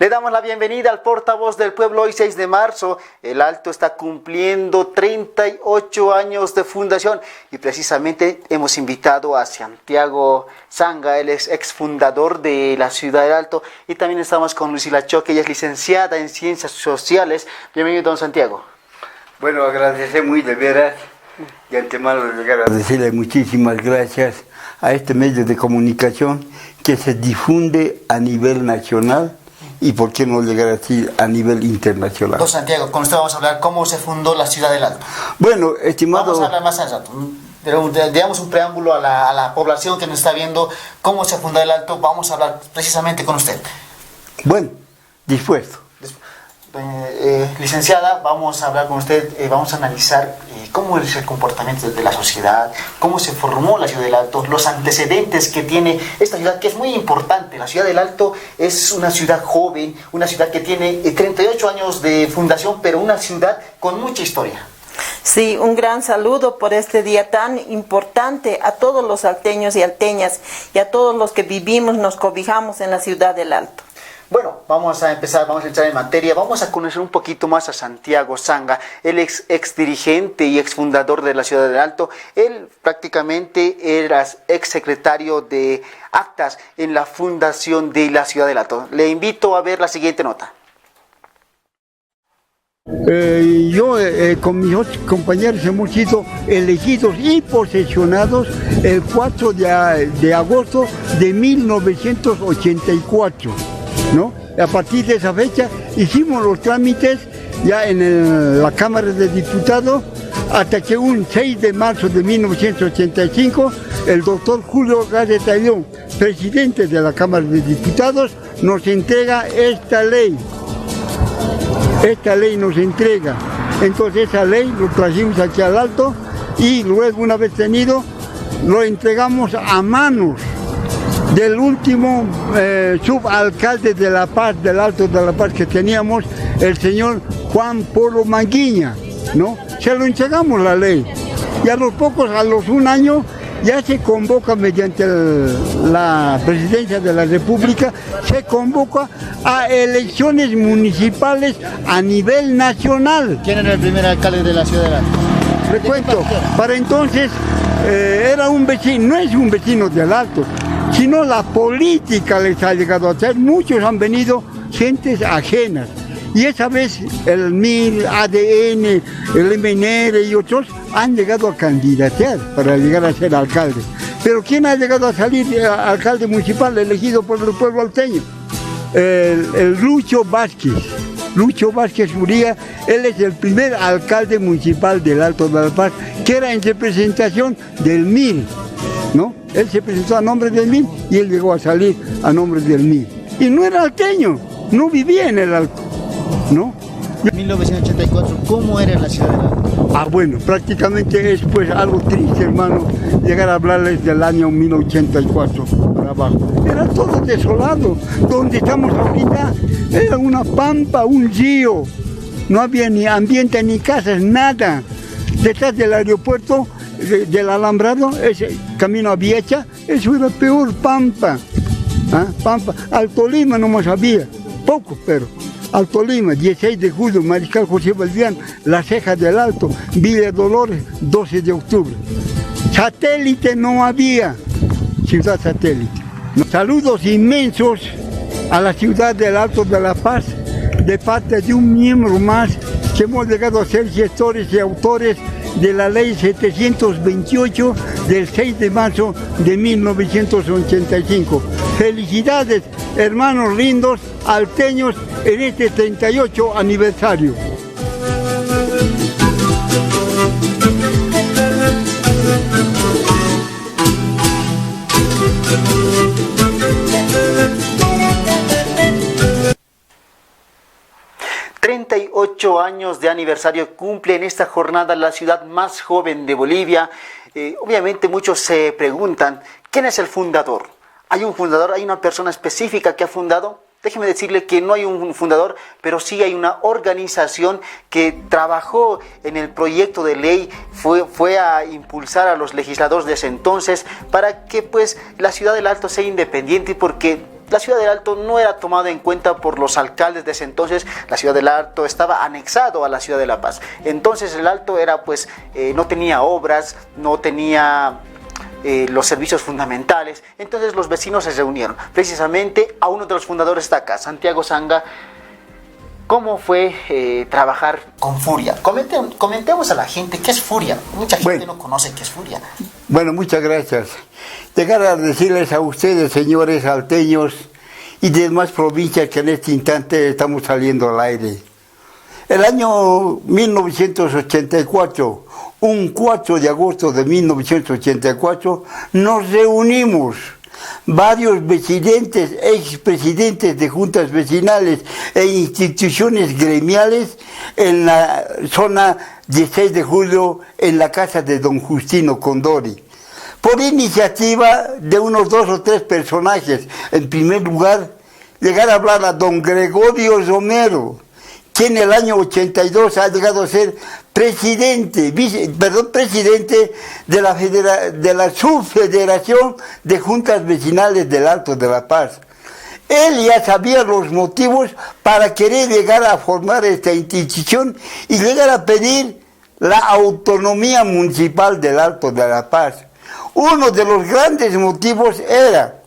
Le damos la bienvenida al portavoz del pueblo. Hoy 6 de marzo, el Alto está cumpliendo 38 años de fundación y precisamente hemos invitado a Santiago Zanga, él es exfundador de la ciudad del Alto, y también estamos con Lucila Choque, ella es licenciada en Ciencias Sociales. Bienvenido, don Santiago. Bueno, agradecer muy de veras, de antemano agradecerle muchísimas gracias a este medio de comunicación que se difunde a nivel nacional y por qué no llegar así a nivel internacional. Don Santiago, con usted vamos a hablar cómo se fundó la ciudad del Alto. Bueno, estimado... Vamos a hablar más al rato, pero digamos un preámbulo a la población que nos está viendo, cómo se fundó el Alto. Vamos a hablar precisamente con usted. Bueno, dispuesto. Licenciada, vamos a hablar con usted, vamos a analizar cómo es el comportamiento de la sociedad, cómo se formó la ciudad del Alto, los antecedentes que tiene esta ciudad, que es muy importante. La ciudad del Alto es una ciudad joven, una ciudad que tiene 38 años de fundación, pero una ciudad con mucha historia. Sí, un gran saludo por este día tan importante a todos los alteños y alteñas y a todos los que vivimos, nos cobijamos en la ciudad del Alto. Bueno, vamos a entrar en materia, vamos a conocer un poquito más a Santiago Zanga. Él es ex dirigente y ex fundador de la ciudad del Alto. Él prácticamente era ex secretario de actas en la fundación de la ciudad del Alto. Le invito a ver la siguiente nota. Yo con mis otros compañeros hemos sido elegidos y posesionados el 4 de agosto de 1984. ¿No? A partir de esa fecha hicimos los trámites ya en la Cámara de Diputados hasta que un 6 de marzo de 1985 el doctor Julio García León, presidente de la Cámara de Diputados, nos entrega esta ley. Esta ley nos entrega. Entonces esa ley lo trajimos aquí al Alto y luego, una vez tenido, lo entregamos a manos del último subalcalde de La Paz, del Alto de La Paz que teníamos, el señor Juan Polo Manguiña, ¿no? Se lo entregamos la ley. Y a los un año, ya se convoca mediante la presidencia de la República, se convoca a elecciones municipales a nivel nacional. ¿Quién era el primer alcalde de la ciudad del Alto? Le cuento, para entonces era un vecino, no es un vecino del Alto, sino la política les ha llegado a hacer. Muchos han venido gentes ajenas. Y esa vez el MIR, ADN, el MNR y otros han llegado a candidatear para llegar a ser alcalde. Pero ¿quién ha llegado a salir alcalde municipal elegido por el pueblo alteño? El Lucho Vázquez. Lucho Vázquez Uría, él es el primer alcalde municipal del Alto de La Paz, que era en representación del MIR, ¿no? Él se presentó a nombre del MIR y él llegó a salir a nombre del MIR. Y no era alteño, no vivía en el Alto, ¿no? En 1984, ¿cómo era la ciudad del Alto? Bueno, prácticamente es pues algo triste, hermano, llegar a hablarles del año 1984 para abajo. Era todo desolado. Donde estamos ahorita era una pampa, un río. No había ni ambiente, ni casas, nada. Detrás del aeropuerto, del alambrado, ese camino a Viecha, eso era peor, pampa. ¿Ah? Pampa. Alto Lima nomás había, poco, pero Alto Lima, 16 de julio, Mariscal José Valdián, La Ceja del Alto, Villa Dolores, 12 de octubre. Satélite no había, ciudad satélite. Saludos inmensos a la ciudad del Alto de La Paz, de parte de un miembro más que hemos llegado a ser gestores y autores de la ley 728 del 6 de marzo de 1985. Felicidades, hermanos lindos, alteños, en este 38 aniversario. Años de aniversario cumple en esta jornada la ciudad más joven de Bolivia. Obviamente muchos se preguntan, ¿quién es el fundador? ¿Hay un fundador? ¿Hay una persona específica que ha fundado? Déjeme decirle que no hay un fundador, pero sí hay una organización que trabajó en el proyecto de ley, fue a impulsar a los legisladores de ese entonces para que pues la ciudad del Alto sea independiente, porque la ciudad del Alto no era tomada en cuenta por los alcaldes de ese entonces. La ciudad del Alto estaba anexado a la ciudad de La Paz. Entonces el Alto era pues, no tenía obras, no tenía los servicios fundamentales. Entonces los vecinos se reunieron. Precisamente a uno de los fundadores está acá, Santiago Sanga. ¿Cómo fue trabajar con Furia? Comentemos a la gente qué es Furia. Mucha gente no conoce qué es Furia. Bueno, muchas gracias. Llegar a decirles a ustedes, señores alteños y de demás provincias, que en este instante estamos saliendo al aire. El año 1984, un 4 de agosto de 1984, nos reunimos varios presidentes, expresidentes de juntas vecinales e instituciones gremiales en la zona 16 de julio, en la casa de don Justino Condori, por iniciativa de unos 2 o 3 personajes. En primer lugar, llegar a hablar a don Gregorio Romero, quien en el año 82 ha llegado a ser presidente de la Subfederación de Juntas Vecinales del Alto de La Paz. Él ya sabía los motivos para querer llegar a formar esta institución y llegar a pedir la autonomía municipal del Alto de La Paz. Uno de los grandes motivos era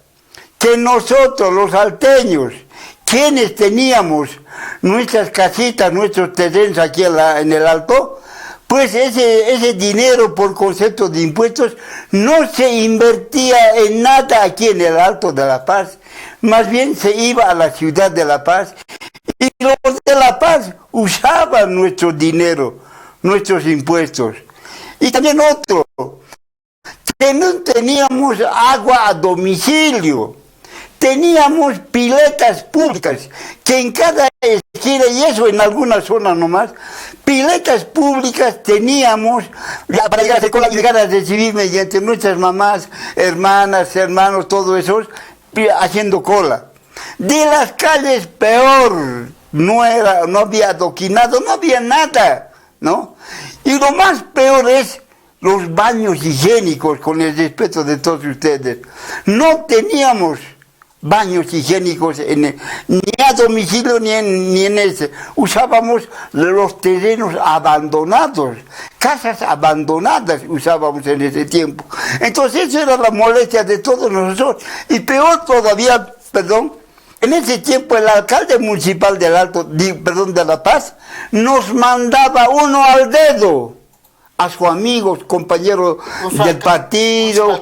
que nosotros, los alteños, quienes teníamos nuestras casitas, nuestros terrenos aquí en el Alto, pues ese dinero por concepto de impuestos no se invertía en nada aquí en el Alto de La Paz, más bien se iba a la ciudad de La Paz, y los de La Paz usaban nuestro dinero, nuestros impuestos. Y también otro, que no teníamos agua a domicilio. Teníamos piletas públicas, que en cada esquina, y eso en algunas zonas nomás, piletas públicas teníamos para llegar a hacer cola y llegar a recibir mediante nuestras mamás, hermanas, hermanos, todos esos, haciendo cola. De las calles peor, no había adoquinado, no había nada, ¿no? Y lo más peor es los baños higiénicos, con el respeto de todos ustedes. No teníamos baños higiénicos ni a domicilio ni en ese. Usábamos los terrenos abandonados, casas abandonadas usábamos en ese tiempo. Entonces eso era la molestia de todos nosotros. Y peor todavía, en ese tiempo el alcalde municipal del de La Paz nos mandaba uno al dedo a sus amigos, compañeros del partido,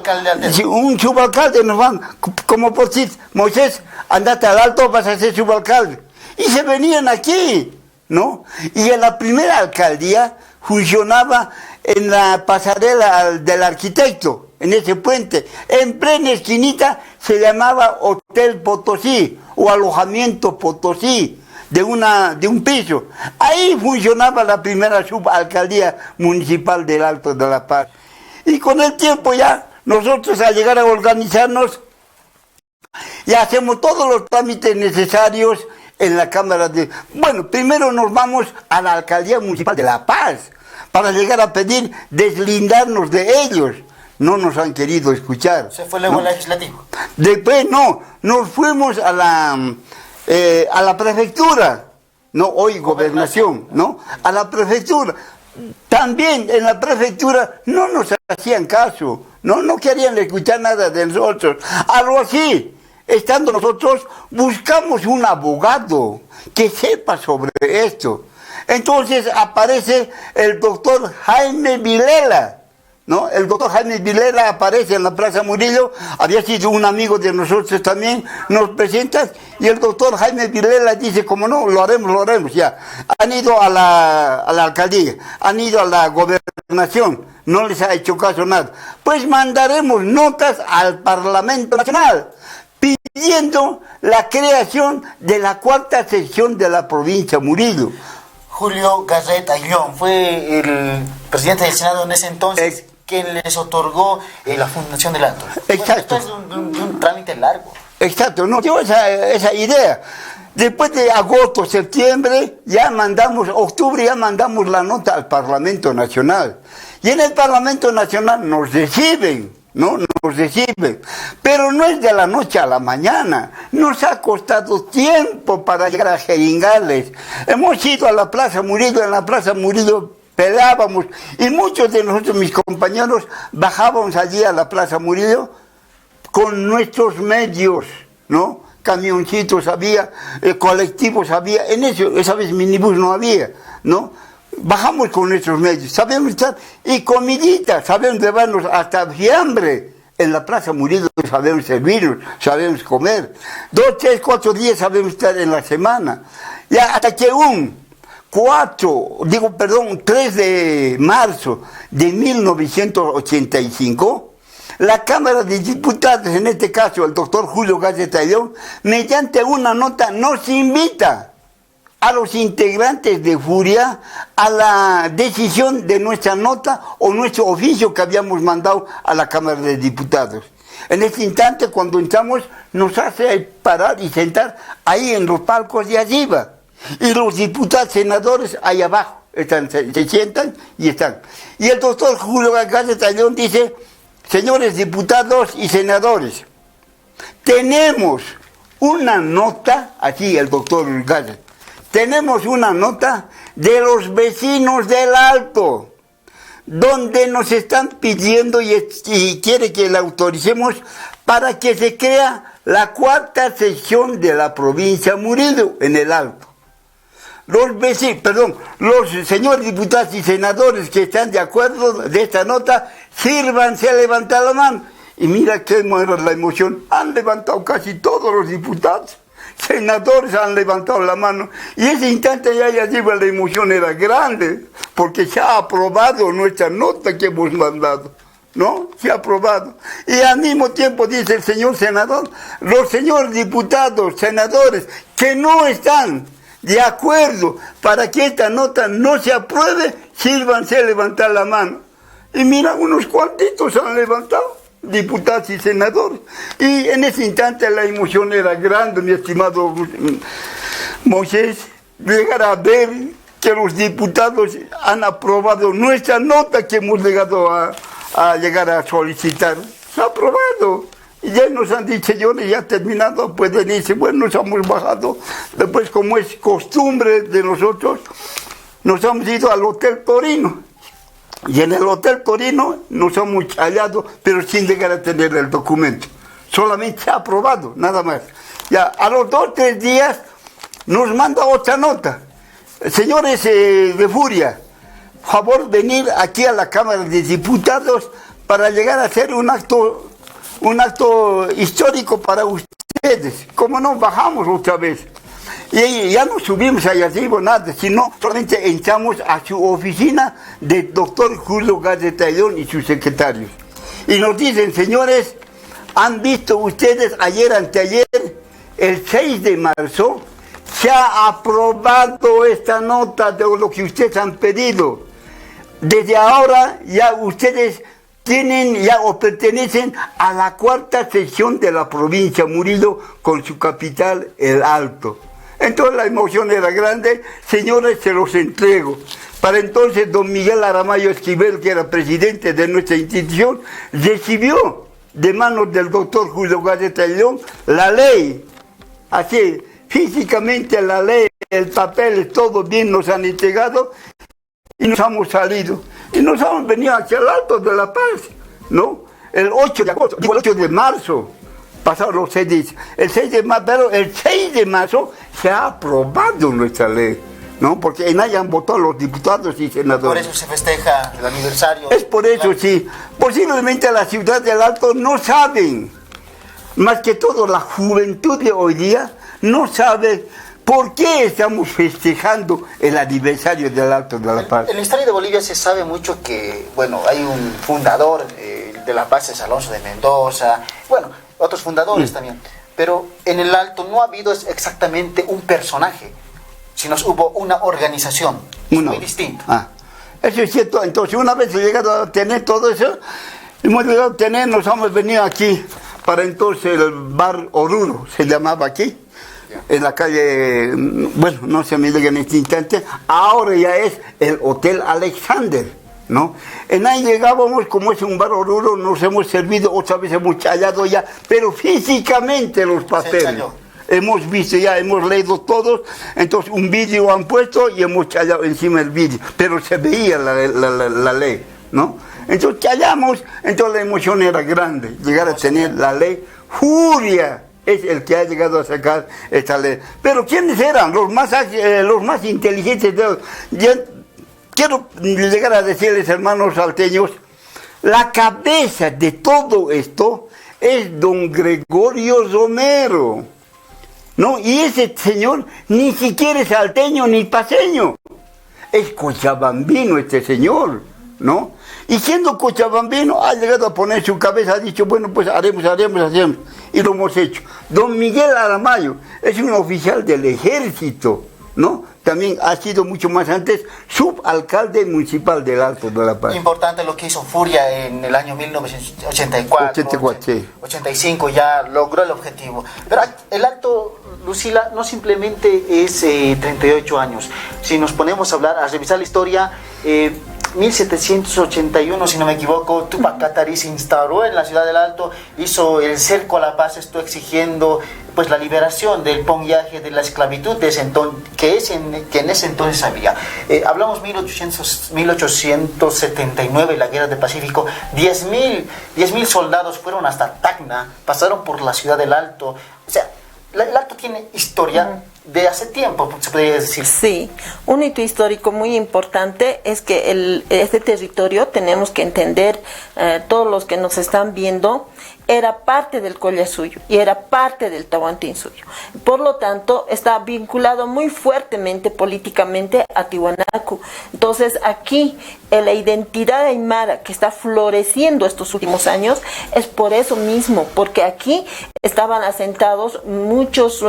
un subalcalde nos van, como por decir, Moisés, andate al Alto, vas a ser subalcalde. Y se venían aquí, ¿no? Y en la primera alcaldía funcionaba en la pasarela del arquitecto, en ese puente. En plena esquinita se llamaba Hotel Potosí o Alojamiento Potosí. De un piso. Ahí funcionaba la primera subalcaldía municipal del Alto de La Paz. Y con el tiempo ya, nosotros al llegar a organizarnos, ya hacemos todos los trámites necesarios en la Cámara de... Bueno, primero nos vamos a la Alcaldía Municipal de La Paz, para llegar a pedir deslindarnos de ellos. No nos han querido escuchar. ¿Se fue luego legislativo? Después nos fuimos a la prefectura, no hoy gobernación, ¿no? A la prefectura. También en la prefectura no nos hacían caso, no querían escuchar nada de nosotros. Algo así, estando nosotros, buscamos un abogado que sepa sobre esto. Entonces aparece el doctor Jaime Vilela, ¿no? El doctor Jaime Vilela aparece en la Plaza Murillo, había sido un amigo de nosotros también, nos presenta, y el doctor Jaime Vilela dice, como no, lo haremos, ya. Han ido a la alcaldía, han ido a la gobernación, no les ha hecho caso nada. Pues mandaremos notas al Parlamento Nacional, pidiendo la creación de la 4ª sección de la provincia Murillo. Julio Garret Aguillón fue el presidente del Senado en ese entonces, quien les otorgó la fundación del Alto. Exacto. Esto es un trámite largo. Exacto, no dio esa idea. Después de agosto, septiembre, octubre ya mandamos la nota al Parlamento Nacional. Y en el Parlamento Nacional nos reciben, ¿no? Nos reciben. Pero no es de la noche a la mañana. Nos ha costado tiempo para llegar a Jeringales. Hemos ido a la Plaza Murillo, en la Plaza Murillo peleábamos, y muchos de nosotros, mis compañeros, bajábamos allí a la Plaza Murillo con nuestros medios, ¿no? Camioncitos había, colectivos había, en eso, esa vez minibús no había, ¿no? Bajamos con nuestros medios, sabemos estar, y comidita, sabemos llevarnos hasta fiambre. En la Plaza Murillo sabemos servirnos, sabemos comer. 2, 3, 4 días sabemos estar en la semana. Ya hasta que 3 de marzo de 1985, la Cámara de Diputados, en este caso el doctor Julio Gallo Tallón, mediante una nota nos invita a los integrantes de Furia a la decisión de nuestra nota o nuestro oficio que habíamos mandado a la Cámara de Diputados. En este instante, cuando entramos, nos hace parar y sentar ahí en los palcos de arriba. Y los diputados, senadores, ahí abajo, se sientan y están. Y el doctor Julio Gallo Tallón dice: señores diputados y senadores, tenemos una nota, aquí el doctor Gallo, tenemos una nota de los vecinos del Alto, donde nos están pidiendo y quiere que la autoricemos para que se crea la 4ª sección de la provincia Murillo en el Alto. Los señores diputados y senadores que están de acuerdo de esta nota, sírvanse a levantar la mano. Y mira qué era la emoción. Han levantado casi todos los diputados, senadores han levantado la mano. Y ese instante ya lleva la emoción era grande, porque se ha aprobado nuestra nota que hemos mandado, ¿no? Se ha aprobado. Y al mismo tiempo dice el señor senador, los señores diputados, senadores, que no están de acuerdo para que esta nota no se apruebe, sírvanse a levantar la mano. Y mira, unos cuantitos han levantado, diputados y senadores. Y en ese instante la emoción era grande, mi estimado Moisés, llegar a ver que los diputados han aprobado nuestra nota que hemos llegado a llegar a solicitar. Se ha aprobado. Y ya nos han dicho, señores, ya terminado, pueden irse. Bueno, nos hemos bajado. Después, como es costumbre de nosotros, nos hemos ido al Hotel Torino. Y en el Hotel Torino nos hemos hallado, pero sin llegar a tener el documento. Solamente se ha aprobado, nada más. Ya, a los 2, 3 días, nos manda otra nota. Señores de Furia, favor venir aquí a la Cámara de Diputados para llegar a hacer un acto histórico para ustedes. Como no bajamos otra vez. Y ya no subimos allá arriba nada, sino solamente entramos a su oficina del doctor Julio Gallo Tallón y sus secretarios. Y nos dicen, señores, han visto ustedes ayer, anteayer, el 6 de marzo, se ha aprobado esta nota de lo que ustedes han pedido. Desde ahora ya ustedes tienen ya o pertenecen a la 4ª sección de la provincia Murillo con su capital, el Alto. Entonces la emoción era grande, señores, se los entrego. Para entonces don Miguel Aramayo Esquivel, que era presidente de nuestra institución, recibió de manos del doctor Julio Gallo Tallón la ley. Así, físicamente la ley, el papel, todo bien nos han entregado. Y nos hemos salido, y nos hemos venido hacia el Alto de La Paz, ¿no? El 8 de agosto, digo el 8 de marzo, pasaron los 6 días, el 6 de marzo, pero el 6 de marzo se ha aprobado nuestra ley, ¿no? Porque en ella han votado los diputados y senadores. Por eso se festeja el aniversario. Es por eso, sí. Posiblemente la ciudad del Alto no saben, más que todo la juventud de hoy día, no sabe ¿por qué estamos festejando el aniversario del Alto de La Paz? En la historia de Bolivia se sabe mucho que, bueno, hay un fundador de La Paz, es Alonso de Mendoza, bueno, otros fundadores también, pero en el Alto no ha habido exactamente un personaje, sino hubo una organización, muy distinta. Eso es cierto. Entonces, una vez llegado a tener todo eso, hemos llegado a tener, nos hemos venido aquí, para entonces el bar Oruro, se llamaba aquí, en la calle, bueno, no se me diga en este instante, ahora ya es el Hotel Alexander, ¿no? En ahí llegábamos, como es un barrio rural, nos hemos servido, otra vez hemos challado ya, pero físicamente los papeles. Hemos visto ya, hemos leído todos, entonces un vídeo han puesto y hemos challado encima del vídeo, pero se veía la ley, ¿no? Entonces challamos, entonces la emoción era grande, llegar a tener la ley, furia. Es el que ha llegado a sacar esta ley. Pero ¿quiénes eran? Los más inteligentes de los... Quiero llegar a decirles, hermanos salteños, la cabeza de todo esto es don Gregorio Romero, ¿no? Y ese señor ni siquiera es salteño ni paseño, es cochabambino este señor, ¿no? Y siendo cochabambino ha llegado a poner su cabeza, ha dicho, bueno, pues haremos, y lo hemos hecho. Don Miguel Aramayo es un oficial del ejército, ¿no? También ha sido mucho más antes subalcalde municipal del Alto de La Paz. Importante lo que hizo Furia en el año 1984, 85, ya logró el objetivo. Pero el Alto, Lucila, no simplemente es 38 años. Si nos ponemos a hablar, a revisar la historia, 1781, si no me equivoco, Túpac Katari se instauró en la ciudad del Alto, hizo el cerco a la paz, esto exigiendo pues la liberación del ponyaje de la esclavitud de ese que en ese entonces había. Hablamos 1879, la guerra del Pacífico, 10.000 soldados fueron hasta Tacna, pasaron por la ciudad del Alto. O sea, el Alto tiene historia de hace tiempo, se podría decir. Sí, un hito histórico muy importante es que este territorio, tenemos que entender, todos los que nos están viendo, era parte del Collasuyo y era parte del Tahuantinsuyo. Por lo tanto, está vinculado muy fuertemente políticamente a Tiwanaku. Entonces, aquí la identidad aymara que está floreciendo estos últimos años es por eso mismo, porque aquí estaban asentados muchos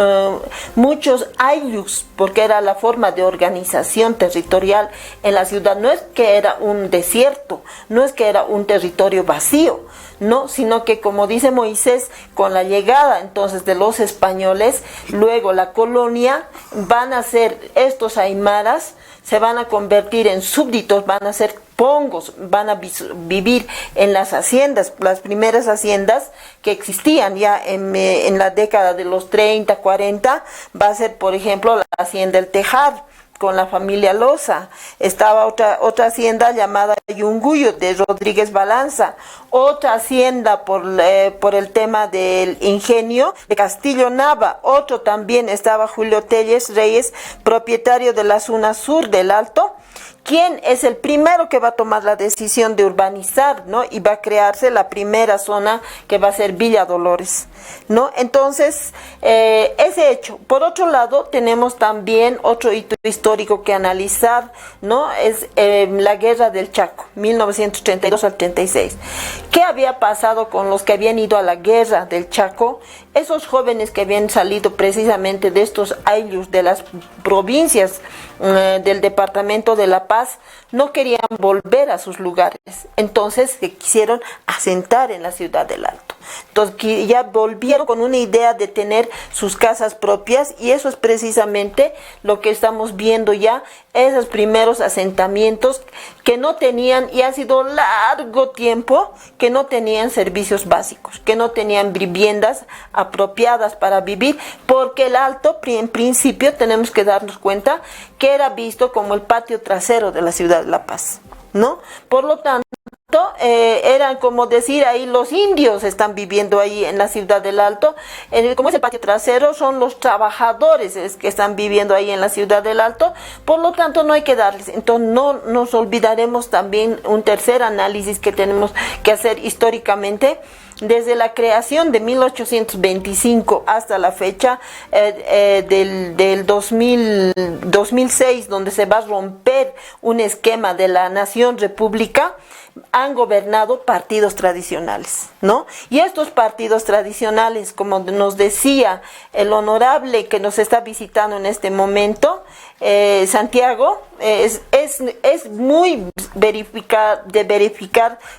ayllus, porque era la forma de organización territorial en la ciudad. No es que era un desierto, no es que era un territorio vacío, no, sino que, como dice Moisés, con la llegada entonces de los españoles, luego la colonia, van a ser estos aymaras, se van a convertir en súbditos, van a ser pongos, van a vivir en las haciendas, las primeras haciendas que existían ya en la década de los 30, 40, va a ser, por ejemplo, la hacienda El Tejar, con la familia Loza. Estaba otra hacienda llamada Yunguyo de Rodríguez Balanza, otra hacienda por el tema del ingenio de Castillo Nava, otro también estaba Julio Telles Reyes, propietario de la zona sur del Alto, quien es el primero que va a tomar la decisión de urbanizar, ¿no? Y va a crearse la primera zona que va a ser Villa Dolores, ¿no? Entonces, ese hecho. Por otro lado, tenemos también otro hito histórico que analizar, ¿no? Es la Guerra del Chaco, 1932 al 36. ¿Qué había pasado con los que habían ido a la Guerra del Chaco? Esos jóvenes que habían salido precisamente de estos ayllus, de las provincias del departamento de La Paz, no querían volver a sus lugares, entonces se quisieron asentar en la ciudad del Alto. Entonces ya volvieron con una idea de tener sus casas propias, y eso es precisamente lo que estamos viendo ya, esos primeros asentamientos que no tenían, y ha sido largo tiempo, que no tenían servicios básicos, que no tenían viviendas apropiadas para vivir, porque el Alto, en principio, tenemos que darnos cuenta que era visto como el patio trasero de la ciudad de La Paz, ¿no? Por lo tanto, eran como decir, ahí los indios están viviendo ahí en la ciudad del Alto, como es el patio trasero, son los trabajadores que están viviendo ahí en la ciudad del Alto, por lo tanto no hay que darles. Entonces no nos olvidaremos también un tercer análisis que tenemos que hacer históricamente. Desde la creación de 1825 hasta la fecha del 2006, donde se va a romper un esquema de la nación república, han gobernado partidos tradicionales, ¿no? Y estos partidos tradicionales, como nos decía el honorable que nos está visitando en este momento, Santiago, es muy verificar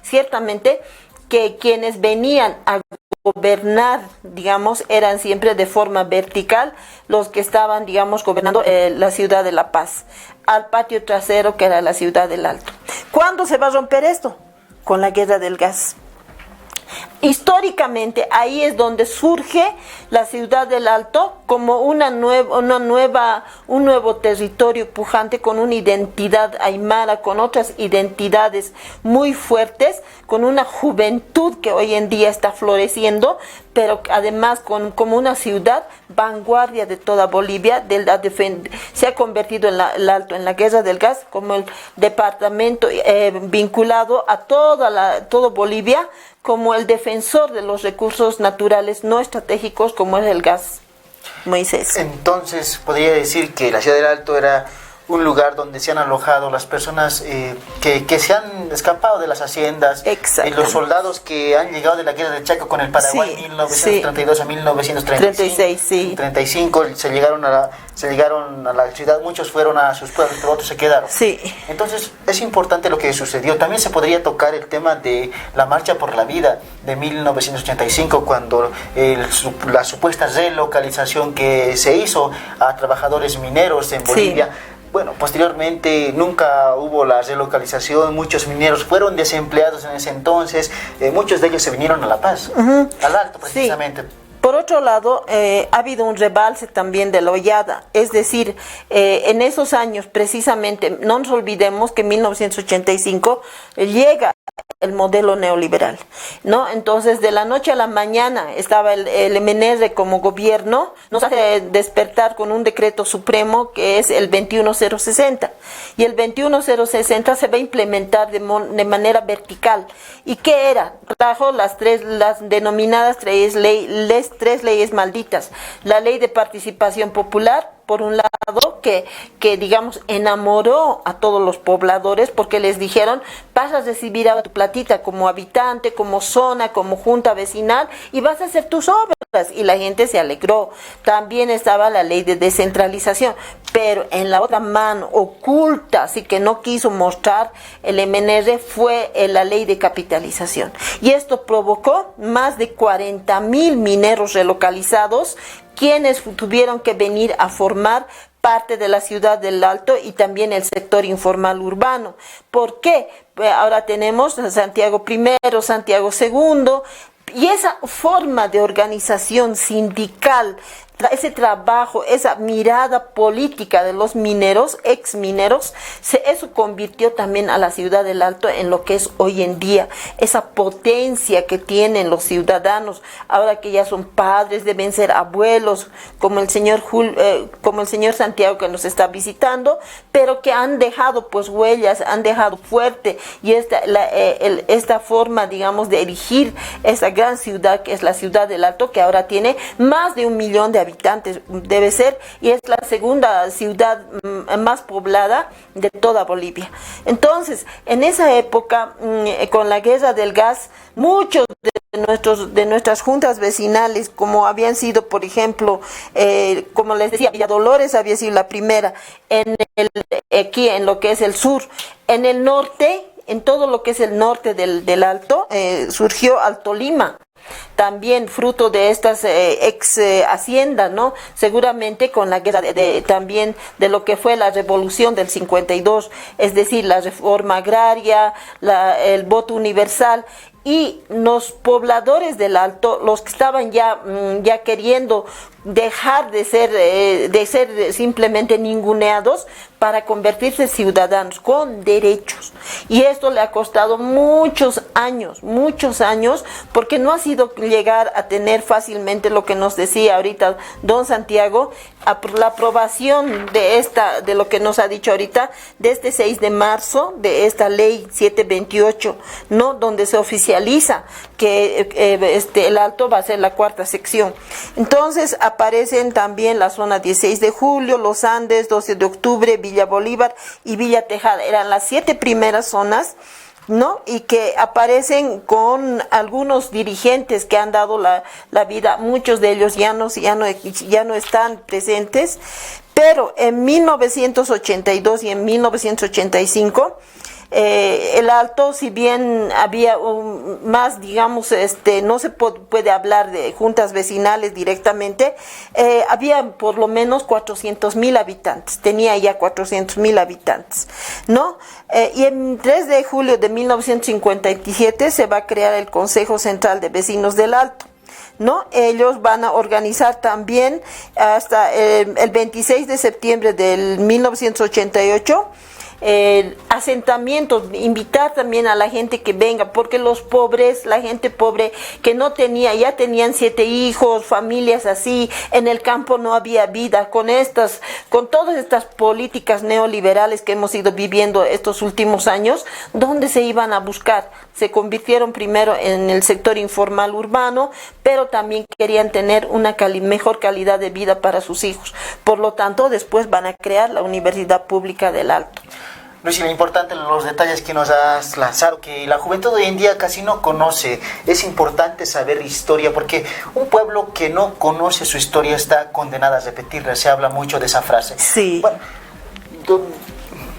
ciertamente que quienes venían a gobernar, digamos, eran siempre de forma vertical los que estaban, digamos, gobernando la ciudad de La Paz, al patio trasero que era la ciudad del Alto. ¿Cuándo se va a romper esto? Con la guerra del gas. Históricamente ahí es donde surge la ciudad del Alto como un nuevo territorio pujante con una identidad aymara, con otras identidades muy fuertes, con una juventud que hoy en día está floreciendo, pero además como una ciudad vanguardia de toda Bolivia. Se ha convertido el Alto en la guerra del gas como el departamento vinculado a toda Bolivia, como el defensor de los recursos naturales no estratégicos como es el gas. Moisés. Entonces, podría decir que la ciudad del Alto era un lugar donde se han alojado las personas que se han escapado de las haciendas, los soldados que han llegado de la guerra del Chaco con el Paraguay en 1932 a 1935, se llegaron a la ciudad, muchos fueron a sus pueblos, pero otros se quedaron. Sí. Entonces, es importante lo que sucedió. También se podría tocar el tema de la Marcha por la Vida de 1985, cuando la supuesta relocalización que se hizo a trabajadores mineros en Bolivia. Sí. Bueno, posteriormente nunca hubo la relocalización, muchos mineros fueron desempleados en ese entonces, muchos de ellos se vinieron a La Paz, al Alto precisamente. Sí. Por otro lado, ha habido un rebalse también de la hollada, es decir, en esos años precisamente, no nos olvidemos que en 1985 llega el modelo neoliberal, ¿no? Entonces, de la noche a la mañana estaba el MNR como gobierno, nos hace despertar con un decreto supremo que es el 21060, y el 21060 se va a implementar de manera vertical. ¿Y qué era? Trajo las denominadas tres leyes malditas. La ley de participación popular, por un lado, que digamos enamoró a todos los pobladores, porque les dijeron: vas a recibir a tu platita como habitante, como zona, como junta vecinal, y vas a hacer tus obras, y la gente se alegró. También estaba la ley de descentralización, pero en la otra mano, oculta, así que no quiso mostrar el MNR, fue la ley de capitalización, y esto provocó más de 40,000 mineros relocalizados, quienes tuvieron que venir a formar parte de la ciudad del Alto y también el sector informal urbano. ¿Por qué? Pues ahora tenemos Santiago I, Santiago II, y esa forma de organización sindical, ese trabajo, esa mirada política de los mineros, ex mineros, eso convirtió también a la ciudad del Alto en lo que es hoy en día, esa potencia que tienen los ciudadanos, ahora que ya son padres, deben ser abuelos, como el señor Santiago que nos está visitando, pero que han dejado pues huellas, han dejado fuerte, y esta forma, digamos, de erigir esa gran ciudad que es la ciudad del Alto, que ahora tiene más de 1 millón de habitantes, debe ser, y es la segunda ciudad más poblada de toda Bolivia. Entonces, en esa época, con la guerra del gas, muchos de nuestras juntas vecinales, como habían sido, por ejemplo, como les decía, Villa Dolores había sido la primera, aquí en lo que es el sur, en el norte, en todo lo que es el norte del Alto, surgió Alto Lima, también fruto de estas ex haciendas, ¿no? Seguramente con la guerra también de lo que fue la revolución del 52, es decir, la reforma agraria, el voto universal, y los pobladores del Alto, los que estaban ya queriendo dejar de ser simplemente ninguneados para convertirse en ciudadanos con derechos. Y esto le ha costado muchos años, porque no ha sido llegar a tener fácilmente lo que nos decía ahorita don Santiago, la aprobación de lo que nos ha dicho ahorita, de este 6 de marzo, de esta ley 728, ¿no? Donde se oficializa que el Alto va a ser la 4ª sección. Entonces aparecen también la zona 16 de julio, Los Andes, 12 de octubre, Villa Bolívar y Villa Tejada. Eran las 7 primeras zonas, ¿no? Y que aparecen con algunos dirigentes que han dado la vida, muchos de ellos ya no están presentes, pero en 1982 y en 1985 el Alto, si bien había más, digamos, no se puede hablar de juntas vecinales directamente, había por lo menos 400.000 habitantes, tenía ya 400.000 habitantes, ¿no? Y en 3 de julio de 1957 se va a crear el Consejo Central de Vecinos del Alto, ¿no? Ellos van a organizar también hasta el 26 de septiembre del 1988 asentamientos, invitar también a la gente que venga, porque los pobres, la gente pobre que no tenía, ya tenían 7 hijos, familias así, en el campo no había vida, con todas estas políticas neoliberales que hemos ido viviendo estos últimos años, ¿dónde se iban a buscar? Se convirtieron primero en el sector informal urbano, pero también querían tener una mejor calidad de vida para sus hijos. Por lo tanto, después van a crear la Universidad Pública del Alto. Lucy, lo importante, los detalles que nos has lanzado, que la juventud hoy en día casi no conoce. Es importante saber historia, porque un pueblo que no conoce su historia está condenado a repetirla. Se habla mucho de esa frase. Sí. Bueno,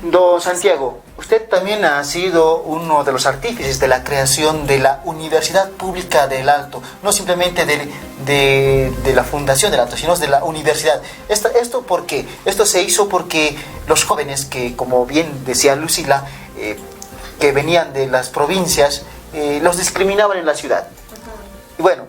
don Santiago, usted también ha sido uno de los artífices de la creación de la Universidad Pública del Alto, no simplemente de la fundación del Alto, sino de la universidad. ¿Esto por qué? Esto se hizo porque los jóvenes que, como bien decía Lucila, que venían de las provincias, los discriminaban en la ciudad. Y bueno,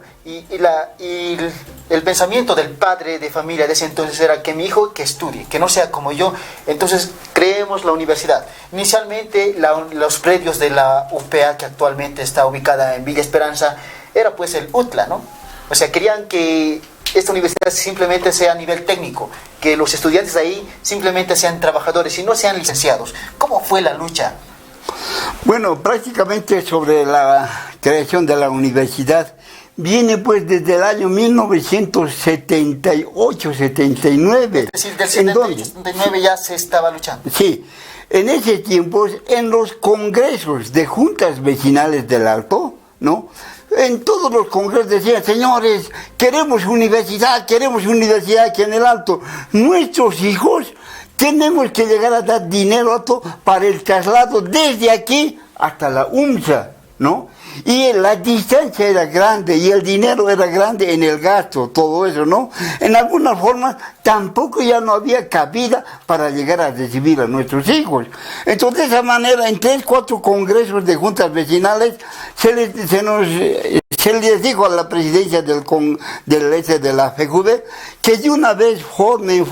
el pensamiento del padre de familia de ese entonces era que mi hijo que estudie, que no sea como yo. Entonces creemos la universidad. Inicialmente los predios de la UPA, que actualmente está ubicada en Villa Esperanza, era pues el UTLA, ¿no? O sea, querían que esta universidad simplemente sea a nivel técnico, que los estudiantes de ahí simplemente sean trabajadores y no sean licenciados. ¿Cómo fue la lucha? Bueno, prácticamente sobre la creación de la universidad viene pues desde el año 1978-79. Es decir, del 79 ya se estaba luchando. Sí, en ese tiempo, en los congresos de juntas vecinales del Alto, ¿no? En todos los congresos decían, señores, queremos universidad aquí en el Alto. Nuestros hijos tenemos que llegar a dar dinero para el traslado desde aquí hasta la UMSA, ¿no? Y la distancia era grande y el dinero era grande en el gasto, todo eso, ¿no? En algunas formas tampoco ya no había cabida para llegar a recibir a nuestros hijos. Entonces, de esa manera, en 3, 4 congresos de juntas vecinales, se les dijo a la presidencia de la FEJUVE que de una vez formen,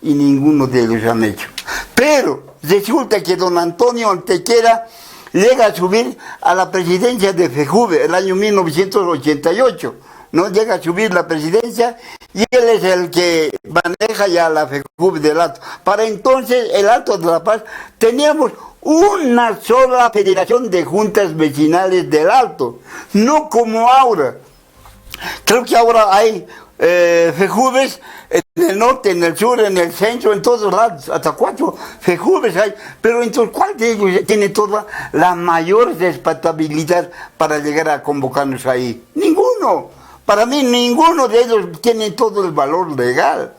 y ninguno de ellos han hecho. Pero resulta que don Antonio Antequera llega a subir a la presidencia de FEJUVE el año 1988, ¿no? Llega a subir la presidencia y él es el que maneja ya la FEJUVE del Alto. Para entonces, el Alto de La Paz, teníamos una sola federación de juntas vecinales del Alto, no como ahora. Creo que ahora hay FEJUVES en el norte, en el sur, en el centro, en todos lados, hasta 4 FEJUVES hay, pero entonces, ¿cuál de ellos tiene toda la mayor respetabilidad para llegar a convocarnos ahí? Ninguno. Para mí, ninguno de ellos tiene todo el valor legal,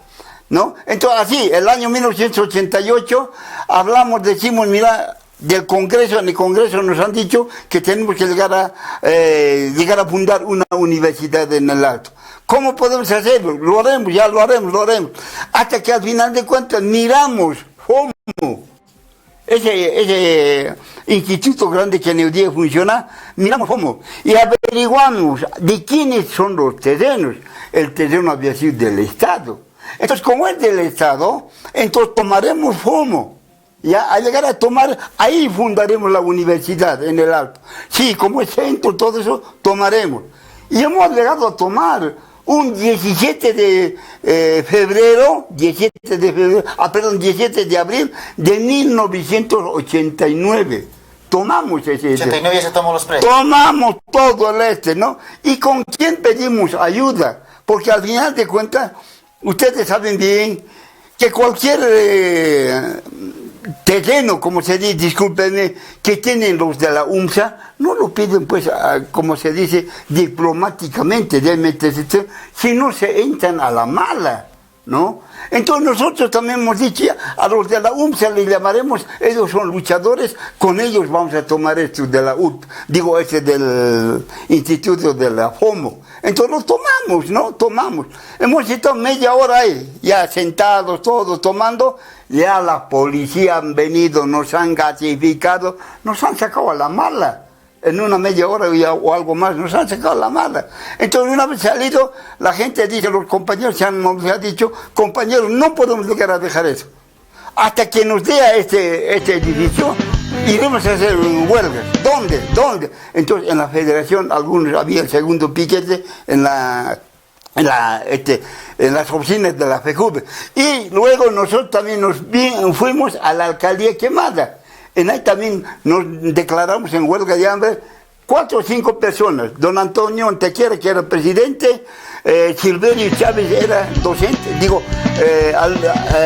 ¿no? Entonces, así, el año 1988, decimos, mira, del Congreso, en el Congreso nos han dicho que tenemos que llegar a fundar una universidad en el Alto. ¿Cómo podemos hacerlo? Lo haremos. Hasta que al final de cuentas miramos cómo ese instituto grande que en el día funciona, miramos cómo y averiguamos de quiénes son los terrenos. El terreno había sido del Estado. Entonces, como es del Estado, entonces tomaremos cómo. Ya, al llegar a tomar, ahí fundaremos la universidad en el Alto. Sí, como es centro, todo eso, tomaremos. Y hemos llegado a tomar un 17 de abril de 1989. Tomamos ese. 89 se tomó los precios. Tomamos todo el ¿no? ¿Y con quién pedimos ayuda? Porque al final de cuentas, ustedes saben bien que cualquier terreno, como se dice, discúlpenme, que tienen los de la UMSA, no lo piden, pues, como se dice, diplomáticamente, si no se entran a la mala, ¿no? Entonces nosotros también hemos dicho a los de la UMSA les llamaremos, ellos son luchadores, con ellos vamos a tomar esto de la UT, digo del Instituto de la FOMO. Entonces lo tomamos, ¿no? Tomamos. Hemos estado media hora ahí, ya sentados todos tomando, ya la policía han venido, nos han gasificado, nos han sacado a la mala. En una media hora o algo más, nos han sacado la mala. Entonces, una vez salido, la gente dice, los compañeros nos han dicho, compañeros, no podemos llegar a dejar eso. Hasta que nos dé este edificio, iremos a hacer huelgas. ¿Dónde? Entonces, en la federación, algunos había el segundo piquete en las oficinas de la FEJUVE. Y luego nosotros también fuimos a la alcaldía quemada. En ahí también nos declaramos en huelga de hambre 4 o 5 personas. Don Antonio Antequera, que era presidente, Silverio Chávez era docente,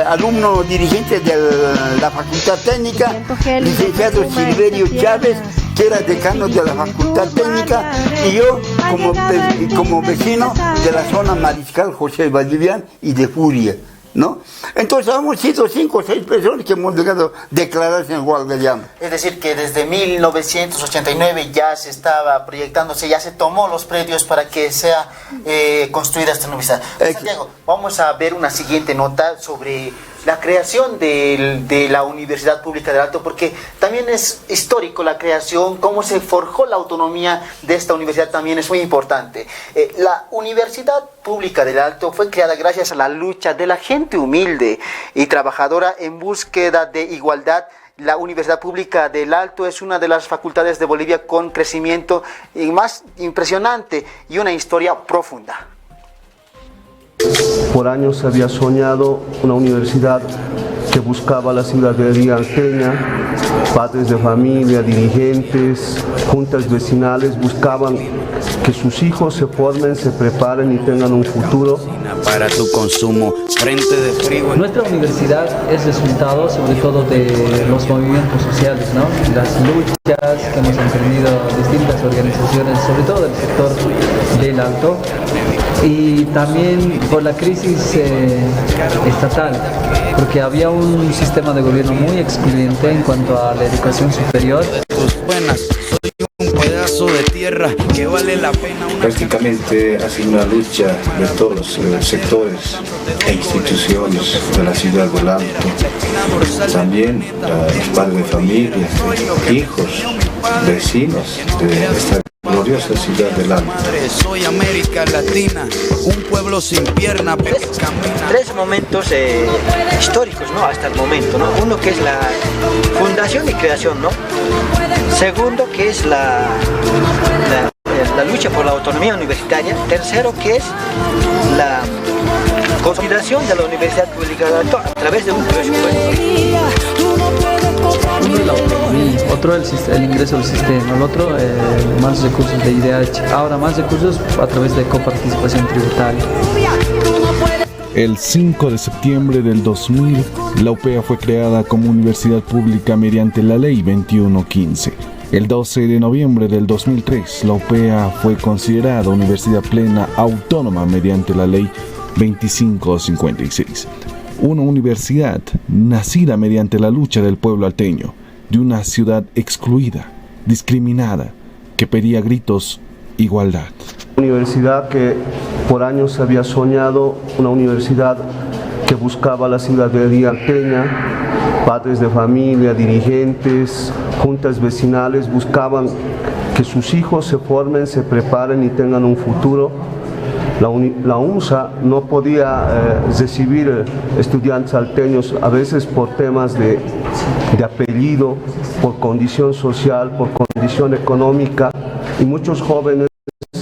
alumno dirigente de la Facultad Técnica, licenciado Silverio Chávez, que era decano de la Facultad Técnica, y yo como vecino de la zona Mariscal José Valdivian y de Furia, ¿no? Entonces hemos sido 5 o 6 personas que hemos llegado a declararse en huelga de hambre. Es decir, que desde 1989 ya se estaba proyectándose, ya se tomó los predios para que sea construida esta universidad. Santiago, vamos a ver una siguiente nota sobre la creación de la Universidad Pública del Alto, porque también es histórico la creación, cómo se forjó la autonomía de esta universidad también es muy importante. La Universidad Pública del Alto fue creada gracias a la lucha de la gente humilde y trabajadora en búsqueda de igualdad. La Universidad Pública del Alto es una de las facultades de Bolivia con crecimiento más impresionante y una historia profunda. Por años se había soñado una universidad que buscaba la ciudadanía alteña, padres de familia, dirigentes, juntas vecinales buscaban que sus hijos se formen, se preparen y tengan un futuro. Para tu consumo, frente de frío. Nuestra universidad es resultado sobre todo de los movimientos sociales, ¿no? Las luchas que hemos emprendido distintas organizaciones, sobre todo del sector del Alto, y también por la crisis estatal, porque había un sistema de gobierno muy excluyente en cuanto a la educación superior. Buenas, soy un pedazo de tierra que vale la pena. Prácticamente ha sido una lucha de todos los sectores e instituciones de la ciudad del Alto. También los padres de familia, hijos, vecinos de esta gloriosa ciudad del Alto. Soy América Latina, un pueblo sin pierna, pero camina. 3 momentos históricos, ¿no? Hasta el momento, ¿no? Uno que es la fundación y creación, ¿no? Segundo que es la lucha por la autonomía universitaria. Tercero que es la consolidación de la Universidad Pública del Alto a través de un presupuesto. Uno es la autonomía, otro el ingreso al sistema, el otro más recursos de IDH, ahora más recursos a través de coparticipación tributaria. El 5 de septiembre del 2000, la UPEA fue creada como universidad pública mediante la Ley 2115. El 12 de noviembre del 2003, la UPEA fue considerada universidad plena autónoma mediante la Ley 2556. Una universidad nacida mediante la lucha del pueblo alteño, de una ciudad excluida, discriminada, que pedía gritos igualdad. Universidad que por años se había soñado, una universidad que buscaba la ciudadanía alteña, padres de familia, dirigentes, juntas vecinales buscaban que sus hijos se formen, se preparen y tengan un futuro. La UNSA no podía recibir estudiantes alteños a veces por temas de apellido, por condición social, por condición económica, y muchos jóvenes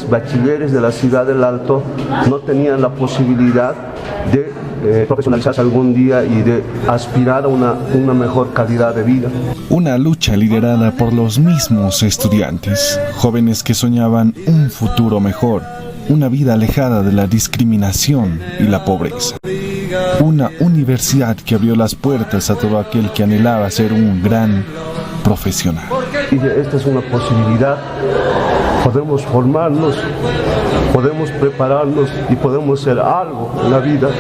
bachilleres de la ciudad del Alto no tenían la posibilidad de profesionalizarse algún día y de aspirar a una mejor calidad de vida. Una lucha liderada por los mismos estudiantes, jóvenes que soñaban un futuro mejor, una vida alejada de la discriminación y la pobreza. Una universidad que abrió las puertas a todo aquel que anhelaba ser un gran profesional. Y esta es una posibilidad podemos formarnos, podemos prepararnos y podemos ser algo en la vida.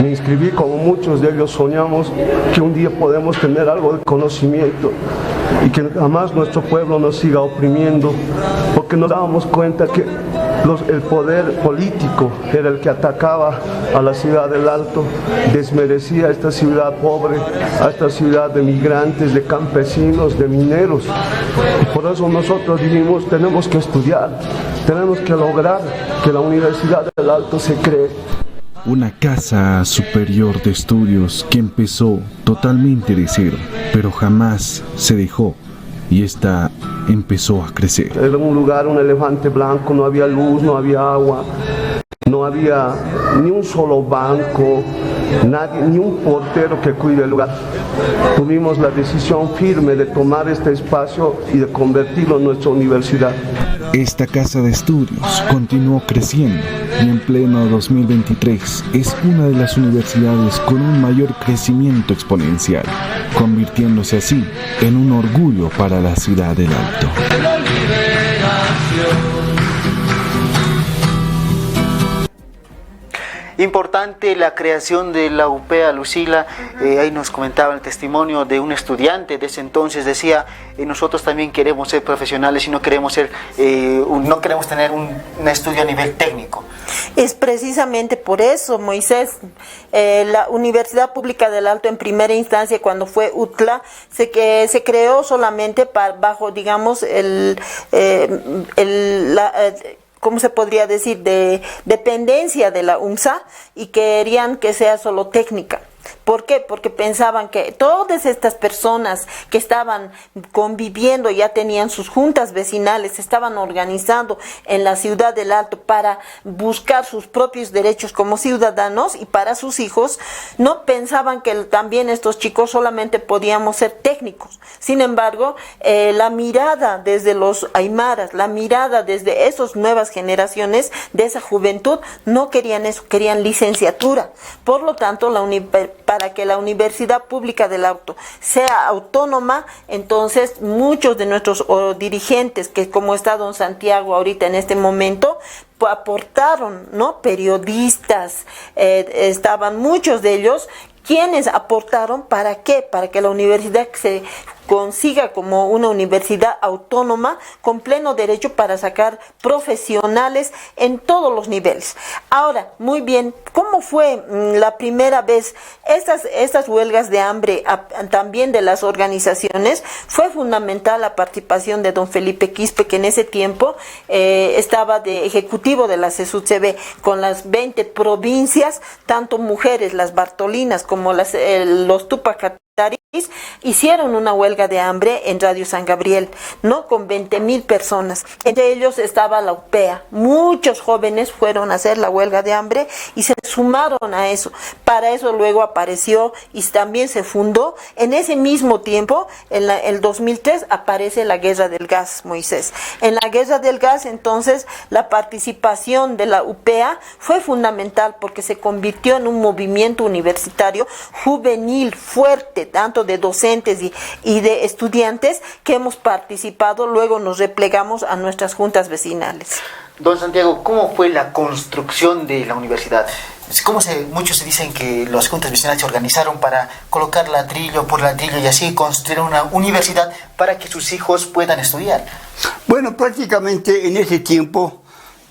Me inscribí, como muchos de ellos soñamos, que un día podemos tener algo de conocimiento y que jamás nuestro pueblo nos siga oprimiendo, porque nos dábamos cuenta que el poder político era el que atacaba a la ciudad del Alto, desmerecía a esta ciudad pobre, a esta ciudad de migrantes, de campesinos, de mineros. Y por eso nosotros dijimos, tenemos que estudiar, tenemos que lograr que la Universidad del Alto se cree. Una casa superior de estudios que empezó totalmente de cero, pero jamás se dejó, y esta empezó a crecer. Era un lugar, un elefante blanco, no había luz, no había agua, no había ni un solo banco, nadie, ni un portero que cuide el lugar. Tuvimos la decisión firme de tomar este espacio y de convertirlo en nuestra universidad. Esta casa de estudios continuó creciendo y en pleno 2023 es una de las universidades con un mayor crecimiento exponencial, convirtiéndose así en un orgullo para la ciudad del Alto. Importante la creación de la UPEA, Lucila. Ahí nos comentaba el testimonio de un estudiante de ese entonces, decía, nosotros también queremos ser profesionales y no queremos tener un estudio a nivel técnico. Es precisamente por eso, Moisés, la Universidad Pública del Alto en primera instancia, cuando fue UTLA, se creó solamente bajo, digamos, ¿cómo se podría decir?, de dependencia de la UMSA, y querían que sea solo técnica. ¿Por qué? Porque pensaban que todas estas personas que estaban conviviendo, ya tenían sus juntas vecinales, se estaban organizando en la ciudad del Alto para buscar sus propios derechos como ciudadanos y para sus hijos, no pensaban que también estos chicos solamente podíamos ser técnicos. Sin embargo, la mirada desde los aymaras, la mirada desde esas nuevas generaciones, de esa juventud, no querían eso, querían licenciatura. Por lo tanto, para que la Universidad Pública del Alto sea autónoma, entonces muchos de nuestros dirigentes, que como está don Santiago ahorita en este momento, aportaron, ¿no? Periodistas, estaban muchos de ellos, quienes aportaron, ¿para qué? Para que la universidad se consiga como una universidad autónoma con pleno derecho para sacar profesionales en todos los niveles. Ahora, muy bien, ¿cómo fue la primera vez? Estas huelgas de hambre también de las organizaciones, fue fundamental la participación de don Felipe Quispe, que en ese tiempo estaba de ejecutivo de la CESUCB con las 20 provincias, tanto mujeres, las Bartolinas, como los Tupac hicieron una huelga de hambre en Radio San Gabriel, ¿no? Con 20,000 personas. Entre ellos estaba la UPEA. Muchos jóvenes fueron a hacer la huelga de hambre y se sumaron a eso. Para eso luego apareció y también se fundó. En ese mismo tiempo, en el 2003, aparece la Guerra del Gas, Moisés. En la Guerra del Gas, entonces, la participación de la UPEA fue fundamental porque se convirtió en un movimiento universitario juvenil, fuerte, tanto de docentes y de estudiantes, que hemos participado. Luego nos replegamos a nuestras juntas vecinales. Don Santiago, ¿cómo fue la construcción de la universidad? Muchos se dicen que las juntas vecinales se organizaron para colocar ladrillo por ladrillo y así construir una universidad para que sus hijos puedan estudiar. Bueno, prácticamente en ese tiempo,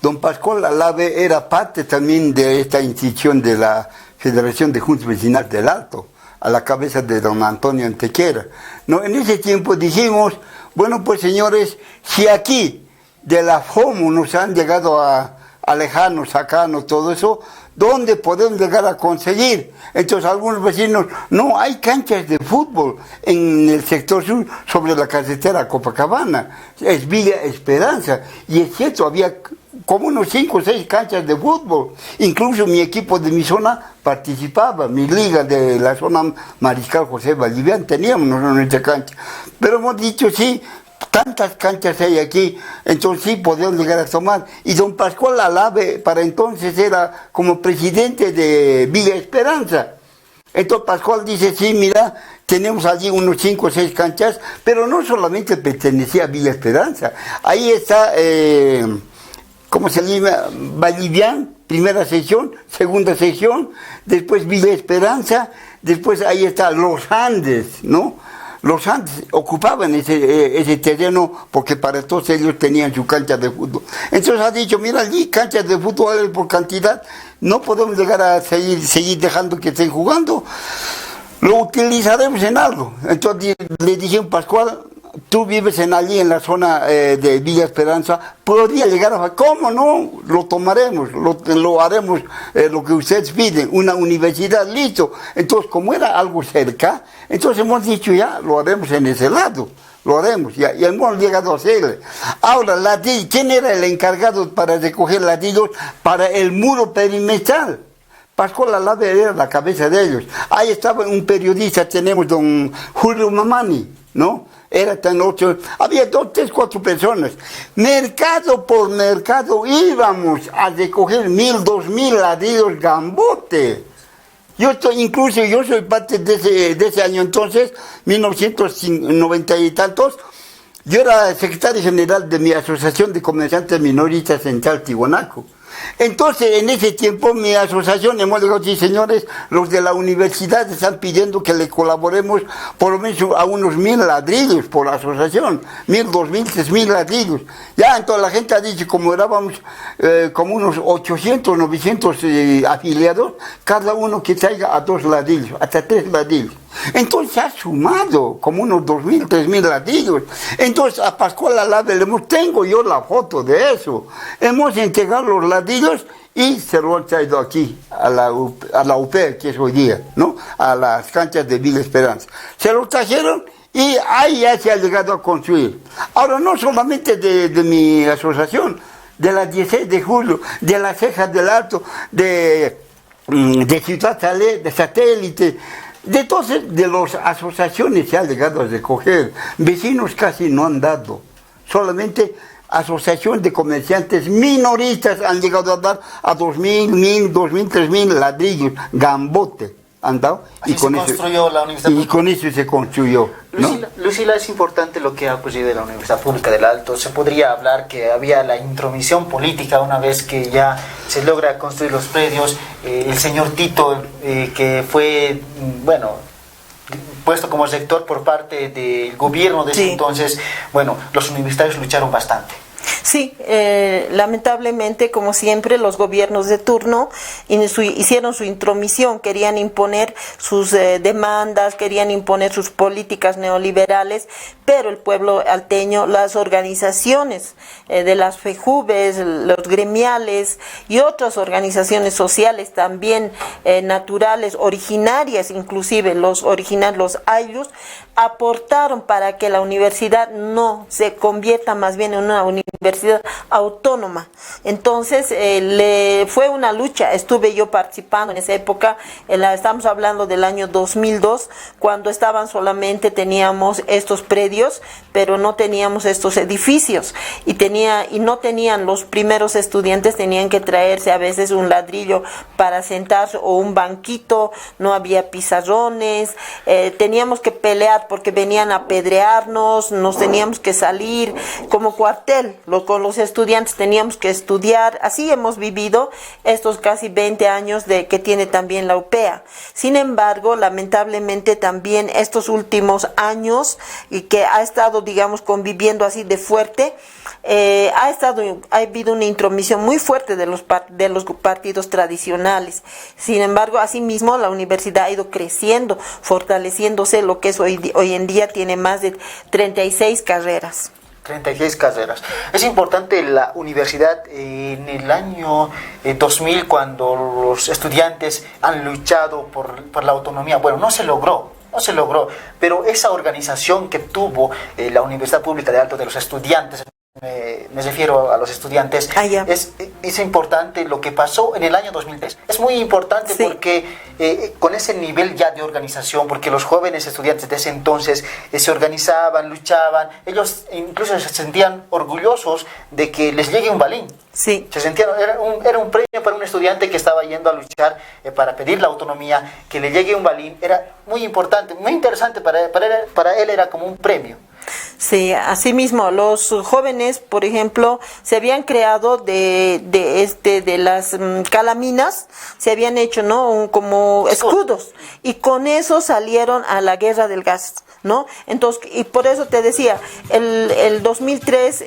don Pascual Alave era parte también de esta institución de la Federación de Juntas Vecinales del Alto, a la cabeza de don Antonio Antequera. No, en ese tiempo dijimos, bueno, pues señores, si aquí de la FOMU nos han llegado a alejarnos, sacarnos, todo eso, ¿dónde podemos llegar a conseguir? Entonces algunos vecinos, no, hay canchas de fútbol en el sector sur, sobre la carretera Copacabana, es Villa Esperanza, y es cierto, había como unos 5 o 6 canchas de fútbol. Incluso mi equipo de mi zona participaba, mi liga de la zona Mariscal José Valdivian, teníamos nuestra cancha. Pero hemos dicho, sí, tantas canchas hay aquí, entonces sí podemos llegar a tomar. Y don Pascual Alave para entonces era como presidente de Villa Esperanza. Entonces Pascual dice, sí, mira, tenemos allí unos 5 o 6 canchas, pero no solamente pertenecía a Villa Esperanza. Ahí está, ¿cómo se llama? Vallivian, primera sección, segunda sección, después Villa Esperanza, después ahí está Los Andes, ¿no? Los Andes ocupaban ese terreno porque para todos ellos tenían su cancha de fútbol. Entonces ha dicho, mira allí, canchas de fútbol por cantidad, no podemos llegar a seguir dejando que estén jugando, lo utilizaremos en algo. Entonces le dije a Pascual, tú vives allí en la zona de Villa Esperanza, podría llegar a... ¿Cómo no? Lo tomaremos, lo haremos lo que ustedes piden, una universidad, listo. Entonces, como era algo cerca, entonces hemos dicho ya, lo haremos en ese lado, lo haremos, ya hemos llegado a hacerle. Ahora, ¿quién era el encargado para recoger ladrillos para el muro perimetral? Pascual Alave era la cabeza de ellos. Ahí estaba un periodista, tenemos don Julio Mamani, ¿no? Era tan 8, había 2, 3, 4 personas. Mercado por mercado íbamos a recoger 1.000, 2.000 ladrillos gambote. Yo soy parte de ese año entonces, 1990 y tantos. Yo era secretario general de mi asociación de comerciantes minoristas en Chaltihuanaco. Entonces, en ese tiempo, mi asociación, hemos dicho, sí, señores, los de la universidad están pidiendo que le colaboremos por lo menos a unos 1.000 ladrillos por la asociación, 1.000, 2.000, 3.000 ladrillos. Ya, entonces la gente ha dicho, como éramos como unos 800, 900 afiliados, cada uno que traiga a 2 ladrillos, hasta 3 ladrillos. Entonces ha sumado como unos 2.000, 3.000 ladrillos. Entonces a Pascual Alave tengo yo la foto de eso. Hemos entregado los ladrillos y se lo han traído aquí, a la UPE, que es hoy día, ¿no? A las canchas de Villa Esperanza. Se lo trajeron y ahí ya se ha llegado a construir. Ahora, no solamente de mi asociación, de la 16 de julio, de las Cejas del Alto, de Ciudad de Satélite, de todas las asociaciones se ha llegado a recoger. Vecinos casi no han dado, solamente asociación de comerciantes minoristas han llegado a dar a 2.000, 1.000, 2.000, 3.000 ladrillos, gambote han dado. Así se construyó la Universidad Pública. Y con eso se construyó, ¿no? Lucila, es importante lo que ha ocurrido en la Universidad Pública del Alto. Se podría hablar que había la intromisión política una vez que ya se logra construir los predios. El señor Tito, que fue, bueno, puesto como rector por parte del gobierno de ese entonces, bueno, los universitarios lucharon bastante. Sí, lamentablemente, como siempre, los gobiernos de turno hicieron su intromisión, querían imponer sus demandas, querían imponer sus políticas neoliberales, pero el pueblo alteño, las organizaciones de las FEJUVES, los gremiales y otras organizaciones sociales también naturales, originarias, inclusive los ayllus, aportaron para que la universidad no se convierta más bien en una universidad autónoma. Entonces fue una lucha, estuve yo participando en esa época, estamos hablando del año 2002, cuando teníamos estos predios, pero no teníamos estos edificios, y no tenían, los primeros estudiantes tenían que traerse a veces un ladrillo para sentarse o un banquito, no había pizarrones, teníamos que pelear porque venían a apedrearnos, nos teníamos que salir como cuartel, con los estudiantes teníamos que estudiar. Así hemos vivido estos casi 20 años que tiene también la UPEA. Sin embargo, lamentablemente también estos últimos años, y que ha estado, digamos, conviviendo así de fuerte, ha habido una intromisión muy fuerte de los partidos tradicionales. Sin embargo, asimismo, la universidad ha ido creciendo, fortaleciéndose, lo que es hoy en día tiene más de 36 carreras. 36 carreras. Es importante la universidad en el año 2000, cuando los estudiantes han luchado por la autonomía. Bueno, no se logró, pero esa organización que tuvo la Universidad Pública del Alto de los estudiantes me refiero a los estudiantes, es importante lo que pasó en el año 2003. Es muy importante porque con ese nivel ya de organización, porque los jóvenes estudiantes de ese entonces se organizaban, luchaban, ellos incluso se sentían orgullosos de que les llegue un balín. Sí. Se sentían, era un premio para un estudiante que estaba yendo a luchar para pedir la autonomía, que le llegue un balín, era muy importante, muy interesante para él era como un premio. Sí, asimismo, los jóvenes, por ejemplo, se habían creado de las calaminas, se habían hecho, ¿no? Como escudos, y con eso salieron a la guerra del gas, ¿no? Entonces, y por eso te decía, el 2003,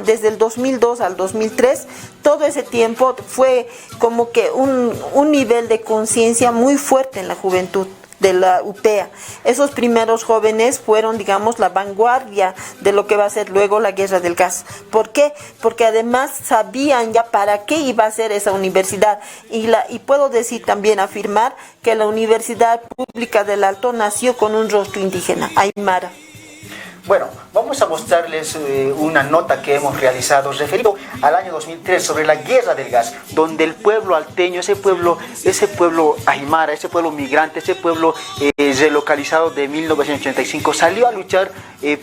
desde el 2002 al 2003, todo ese tiempo fue como que un nivel de conciencia muy fuerte en la juventud de la UPEA. Esos primeros jóvenes fueron, digamos, la vanguardia de lo que va a ser luego la guerra del gas. ¿Por qué? Porque además sabían ya para qué iba a ser esa universidad. Y puedo decir también, afirmar, que la Universidad Pública del Alto nació con un rostro indígena, aymara. Bueno, vamos a mostrarles una nota que hemos realizado referido al año 2003 sobre la guerra del gas, donde el pueblo alteño, ese pueblo aymara, ese pueblo migrante, ese pueblo relocalizado de 1985 salió a luchar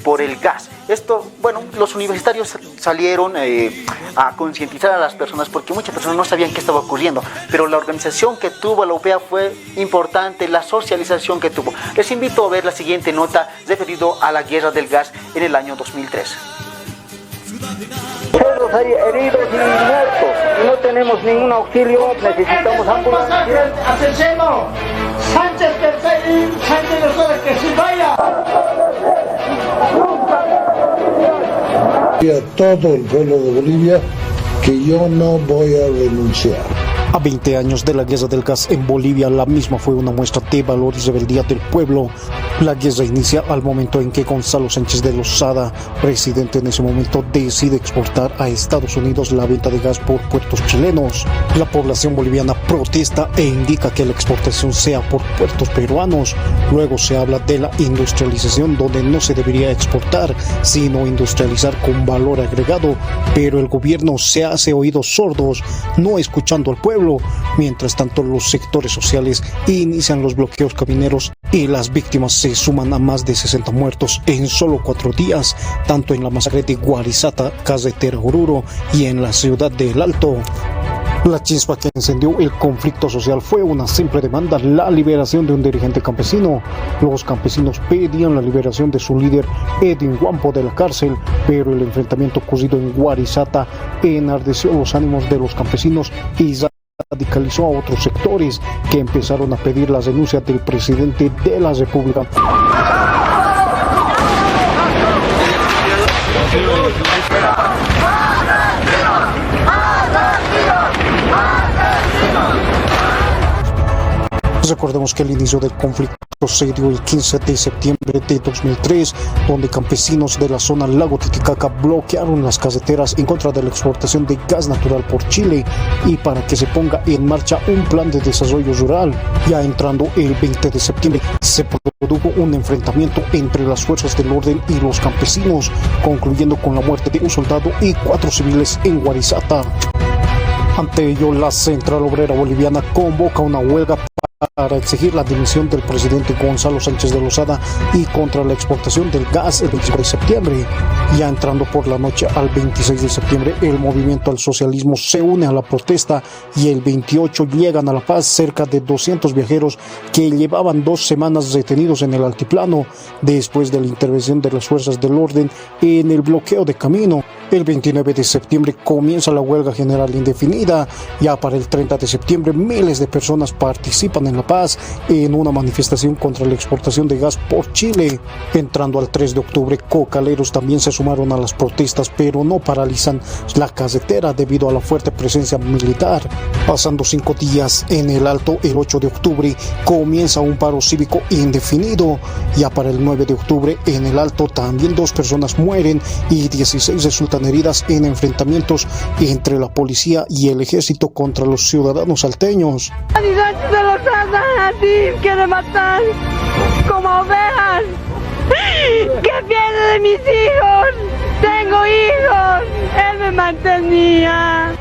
por el gas. Esto, bueno, los universitarios salieron a concientizar a las personas porque muchas personas no sabían qué estaba ocurriendo, pero la organización que tuvo la UPEA fue importante, la socialización que tuvo. Les invito a ver la siguiente nota referido a la guerra del gas en el año 2003. Nosotros hay heridos y muertos, no tenemos ningún auxilio, necesitamos ambulancia. Asesino, Sánchez perseguir, Sánchez nosotros que se vaya. Y a todo el pueblo de Bolivia que yo no voy a renunciar. A 20 años de la guerra del gas en Bolivia, la misma fue una muestra de valor y rebeldía del pueblo. La guerra inicia al momento en que Gonzalo Sánchez de Lozada, presidente en ese momento, decide exportar a Estados Unidos la venta de gas por puertos chilenos. La población boliviana protesta e indica que la exportación sea por puertos peruanos. Luego se habla de la industrialización, donde no se debería exportar, sino industrializar con valor agregado. Pero el gobierno se hace oídos sordos, no escuchando al pueblo. Mientras tanto, los sectores sociales inician los bloqueos camineros y las víctimas se suman a más de 60 muertos en solo 4 días, tanto en la masacre de Guarizata, carretera Oruro, y en la ciudad del Alto. La chispa que encendió el conflicto social fue una simple demanda: la liberación de un dirigente campesino. Los campesinos pedían la liberación de su líder Edwin Guampo de la cárcel, pero el enfrentamiento ocurrido en Guarizata enardeció los ánimos de los campesinos y radicalizó a otros sectores que empezaron a pedir la renuncia del presidente de la República. Recordemos que el inicio del conflicto se dio el 15 de septiembre de 2003, donde campesinos de la zona Lago Titicaca bloquearon las carreteras en contra de la exportación de gas natural por Chile y para que se ponga en marcha un plan de desarrollo rural. Ya entrando el 20 de septiembre se produjo un enfrentamiento entre las fuerzas del orden y los campesinos, concluyendo con la muerte de un soldado y 4 civiles en Guarizata. Ante ello, la Central Obrera Boliviana convoca una huelga para exigir la dimisión del presidente Gonzalo Sánchez de Lozada y contra la exportación del gas el 25 de septiembre. Ya entrando por la noche al 26 de septiembre, el movimiento al socialismo se une a la protesta y el 28 llegan a La Paz cerca de 200 viajeros que llevaban 2 semanas detenidos en el altiplano después de la intervención de las fuerzas del orden en el bloqueo de camino. El 29 de septiembre comienza la huelga general indefinida. Ya para el 30 de septiembre miles de personas participan en La Paz en una manifestación contra la exportación de gas por Chile. Entrando al 3 de octubre, cocaleros también se sumaron a las protestas, pero no paralizan la carretera debido a la fuerte presencia militar. Pasando 5 días en el Alto, el 8 de octubre comienza un paro cívico indefinido. Ya para el 9 de octubre en el Alto también 2 personas mueren y 16 resultan heridas en enfrentamientos entre la policía y el ejército contra los ciudadanos salteños. Se los tratan a ti, quieren matar como ovejas. ¿Qué pierde de mis hijos? Tengo hijos, él me mantenía.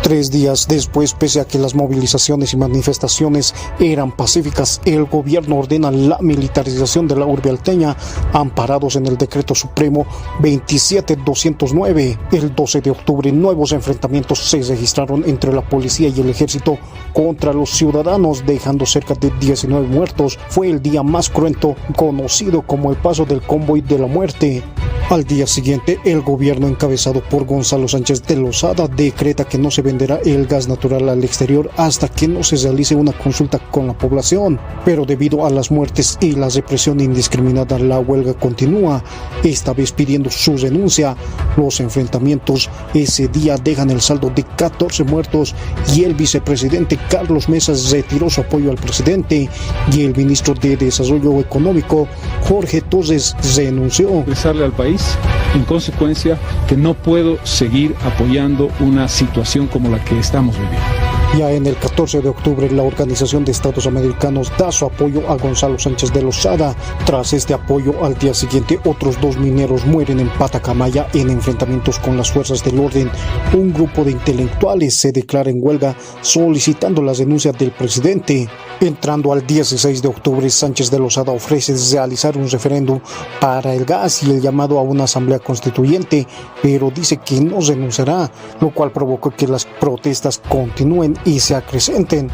3 días después, pese a que las movilizaciones y manifestaciones eran pacíficas, el gobierno ordena la militarización de la urbe alteña, amparados en el decreto supremo 27209. El 12 de octubre, nuevos enfrentamientos se registraron entre la policía y el ejército contra los ciudadanos, dejando cerca de 19 muertos. Fue el día más cruento, conocido como el paso del convoy de la muerte. Al día siguiente, el gobierno encabezado por Gonzalo Sánchez de Lozada decreta que no se venderá el gas natural al exterior hasta que no se realice una consulta con la población. Pero debido a las muertes y la represión indiscriminada, la huelga continúa, esta vez pidiendo su renuncia. Los enfrentamientos ese día dejan el saldo de 14 muertos y el vicepresidente Carlos Mesa retiró su apoyo al presidente y el ministro de Desarrollo Económico Jorge Torres renunció. Expresarle al país, en consecuencia, que no puedo seguir apoyando una situación como la que estamos viviendo. Ya en el 14 de octubre, la Organización de Estados Americanos da su apoyo a Gonzalo Sánchez de Lozada. Tras este apoyo, al día siguiente, otros 2 mineros mueren en Patacamaya en enfrentamientos con las fuerzas del orden. Un grupo de intelectuales se declara en huelga solicitando la renuncia del presidente. Entrando al 16 de octubre, Sánchez de Lozada ofrece realizar un referéndum para el gas y el llamado a una asamblea constituyente, pero dice que no renunciará, lo cual provocó que las protestas continúen y se acrecenten.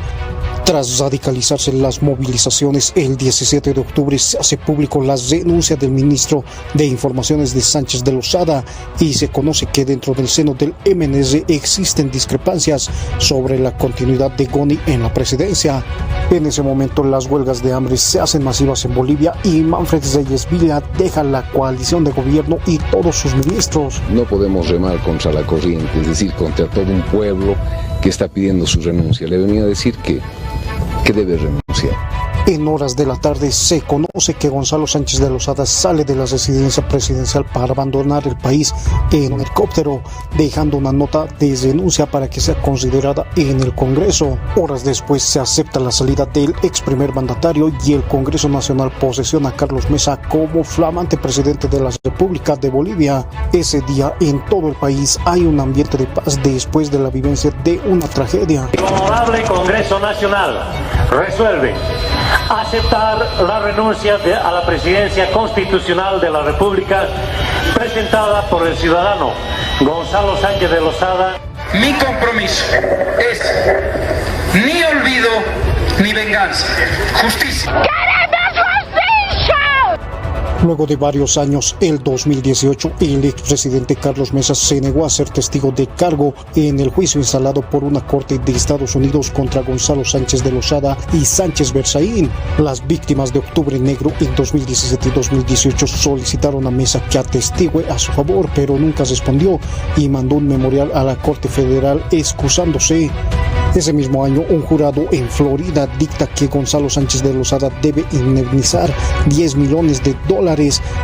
Tras radicalizarse las movilizaciones, el 17 de octubre se hace público la renuncia del ministro de Informaciones de Sánchez de Lozada y se conoce que dentro del seno del MNR existen discrepancias sobre la continuidad de Goni en la presidencia. En ese momento, las huelgas de hambre se hacen masivas en Bolivia y Manfred Reyes Villa deja la coalición de gobierno y todos sus ministros. No podemos remar contra la corriente, es decir, contra todo un pueblo que está pidiendo su renuncia. Le venía a decir que debe renunciar. En horas de la tarde se conoce que Gonzalo Sánchez de Lozada sale de la residencia presidencial para abandonar el país en un helicóptero, dejando una nota de renuncia para que sea considerada en el Congreso. Horas después se acepta la salida del ex primer mandatario y el Congreso Nacional posesiona a Carlos Mesa como flamante presidente de la República de Bolivia. Ese día en todo el país hay un ambiente de paz después de la vivencia de una tragedia. El honorable Congreso Nacional resuelve aceptar la renuncia a la presidencia constitucional de la República presentada por el ciudadano Gonzalo Sánchez de Lozada. Mi compromiso es ni olvido ni venganza, justicia. Luego de varios años, el 2018, el expresidente Carlos Mesa se negó a ser testigo de cargo en el juicio instalado por una corte de Estados Unidos contra Gonzalo Sánchez de Lozada y Sánchez Berzaín. Las víctimas de Octubre Negro en 2017 y 2018 solicitaron a Mesa que atestigue a su favor, pero nunca respondió y mandó un memorial a la Corte Federal excusándose. Ese mismo año, un jurado en Florida dicta que Gonzalo Sánchez de Lozada debe indemnizar $10 millones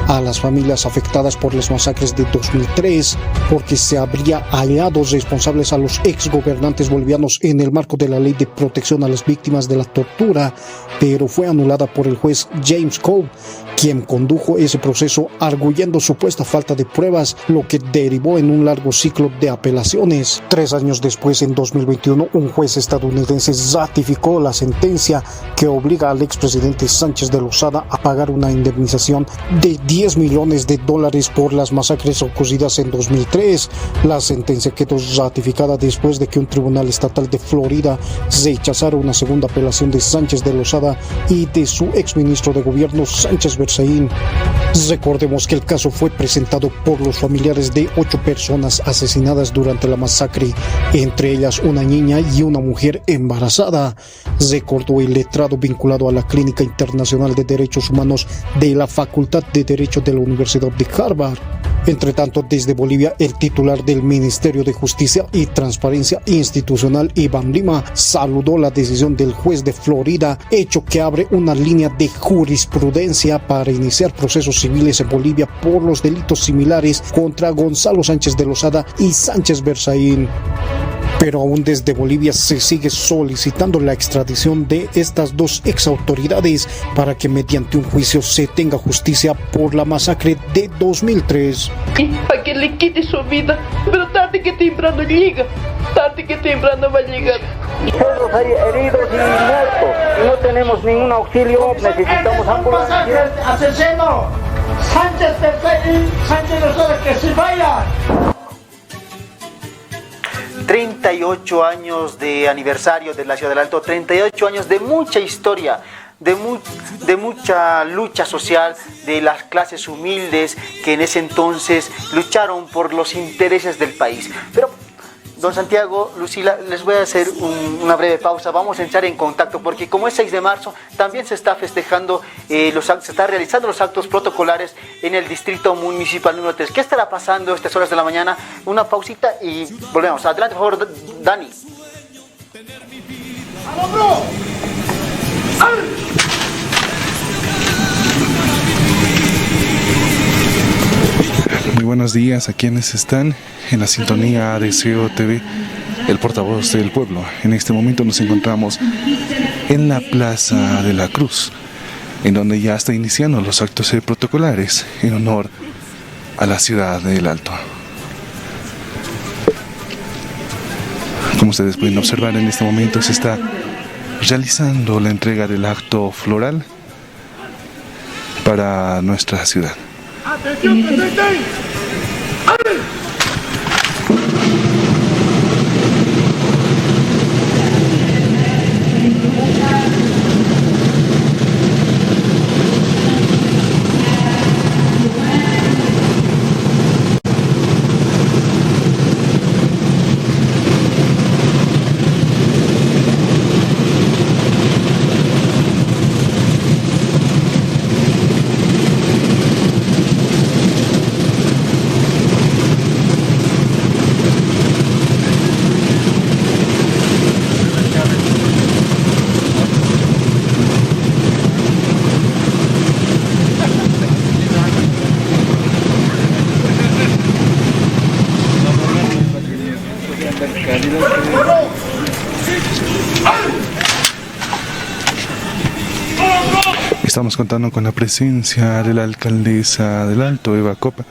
a las familias afectadas por las masacres de 2003, porque se habría hallado responsables a los exgobernantes bolivianos en el marco de la Ley de Protección a las Víctimas de la Tortura, pero fue anulada por el juez James Cole, quien condujo ese proceso arguyendo supuesta falta de pruebas, lo que derivó en un largo ciclo de apelaciones. 3 años después, en 2021, un juez estadounidense ratificó la sentencia que obliga al expresidente Sánchez de Lozada a pagar una indemnización de $10 millones por las masacres ocurridas en 2003. La sentencia quedó ratificada después de que un tribunal estatal de Florida rechazara una segunda apelación de Sánchez de Lozada y de su exministro de gobierno Sánchez Berzaín. Recordemos que el caso fue presentado por los familiares de 8 personas asesinadas durante la masacre, entre ellas una niña y una mujer embarazada, recordó el letrado vinculado a la Clínica Internacional de Derechos Humanos de la Facultad de Derecho de la Universidad de Harvard. Entre tanto, desde Bolivia, el titular del Ministerio de Justicia y Transparencia Institucional, Iván Lima, saludó la decisión del juez de Florida, hecho que abre una línea de jurisprudencia para iniciar procesos civiles en Bolivia por los delitos similares contra Gonzalo Sánchez de Lozada y Sánchez Berzaín. Pero aún desde Bolivia se sigue solicitando la extradición de estas dos exautoridades para que mediante un juicio se tenga justicia por la masacre de 2003. Para que le quite su vida, pero tarde que temprano llega, tarde que temprano va a llegar. Todos hay heridos y muertos, y no tenemos ningún auxilio, necesitamos ambulancia. ¡Asesino! ¡Sánchez Tercey! ¡Sánchez Rosales, que se vaya! 38 años de aniversario de la Ciudad del Alto, 38 años de mucha historia, de mucha lucha social de las clases humildes que en ese entonces lucharon por los intereses del país. Pero, don Santiago, Lucila, les voy a hacer una breve pausa. Vamos a entrar en contacto porque como es 6 de marzo, también se está festejando, se está realizando los actos protocolares en el Distrito Municipal número 3. ¿Qué estará pasando a estas horas de la mañana? Una pausita y volvemos. Adelante, por favor, Dani. ¡Vamos, bro! Muy buenos días a quienes están en la sintonía de CEO TV, el portavoz del pueblo. En este momento nos encontramos en la Plaza de la Cruz, en donde ya está iniciando los actos protocolares en honor a la Ciudad del Alto. Como ustedes pueden observar, en este momento se está realizando la entrega del acto floral para nuestra ciudad. ¡Atención, presente! Estamos contando con la presencia de la alcaldesa del Alto, Eva Copa,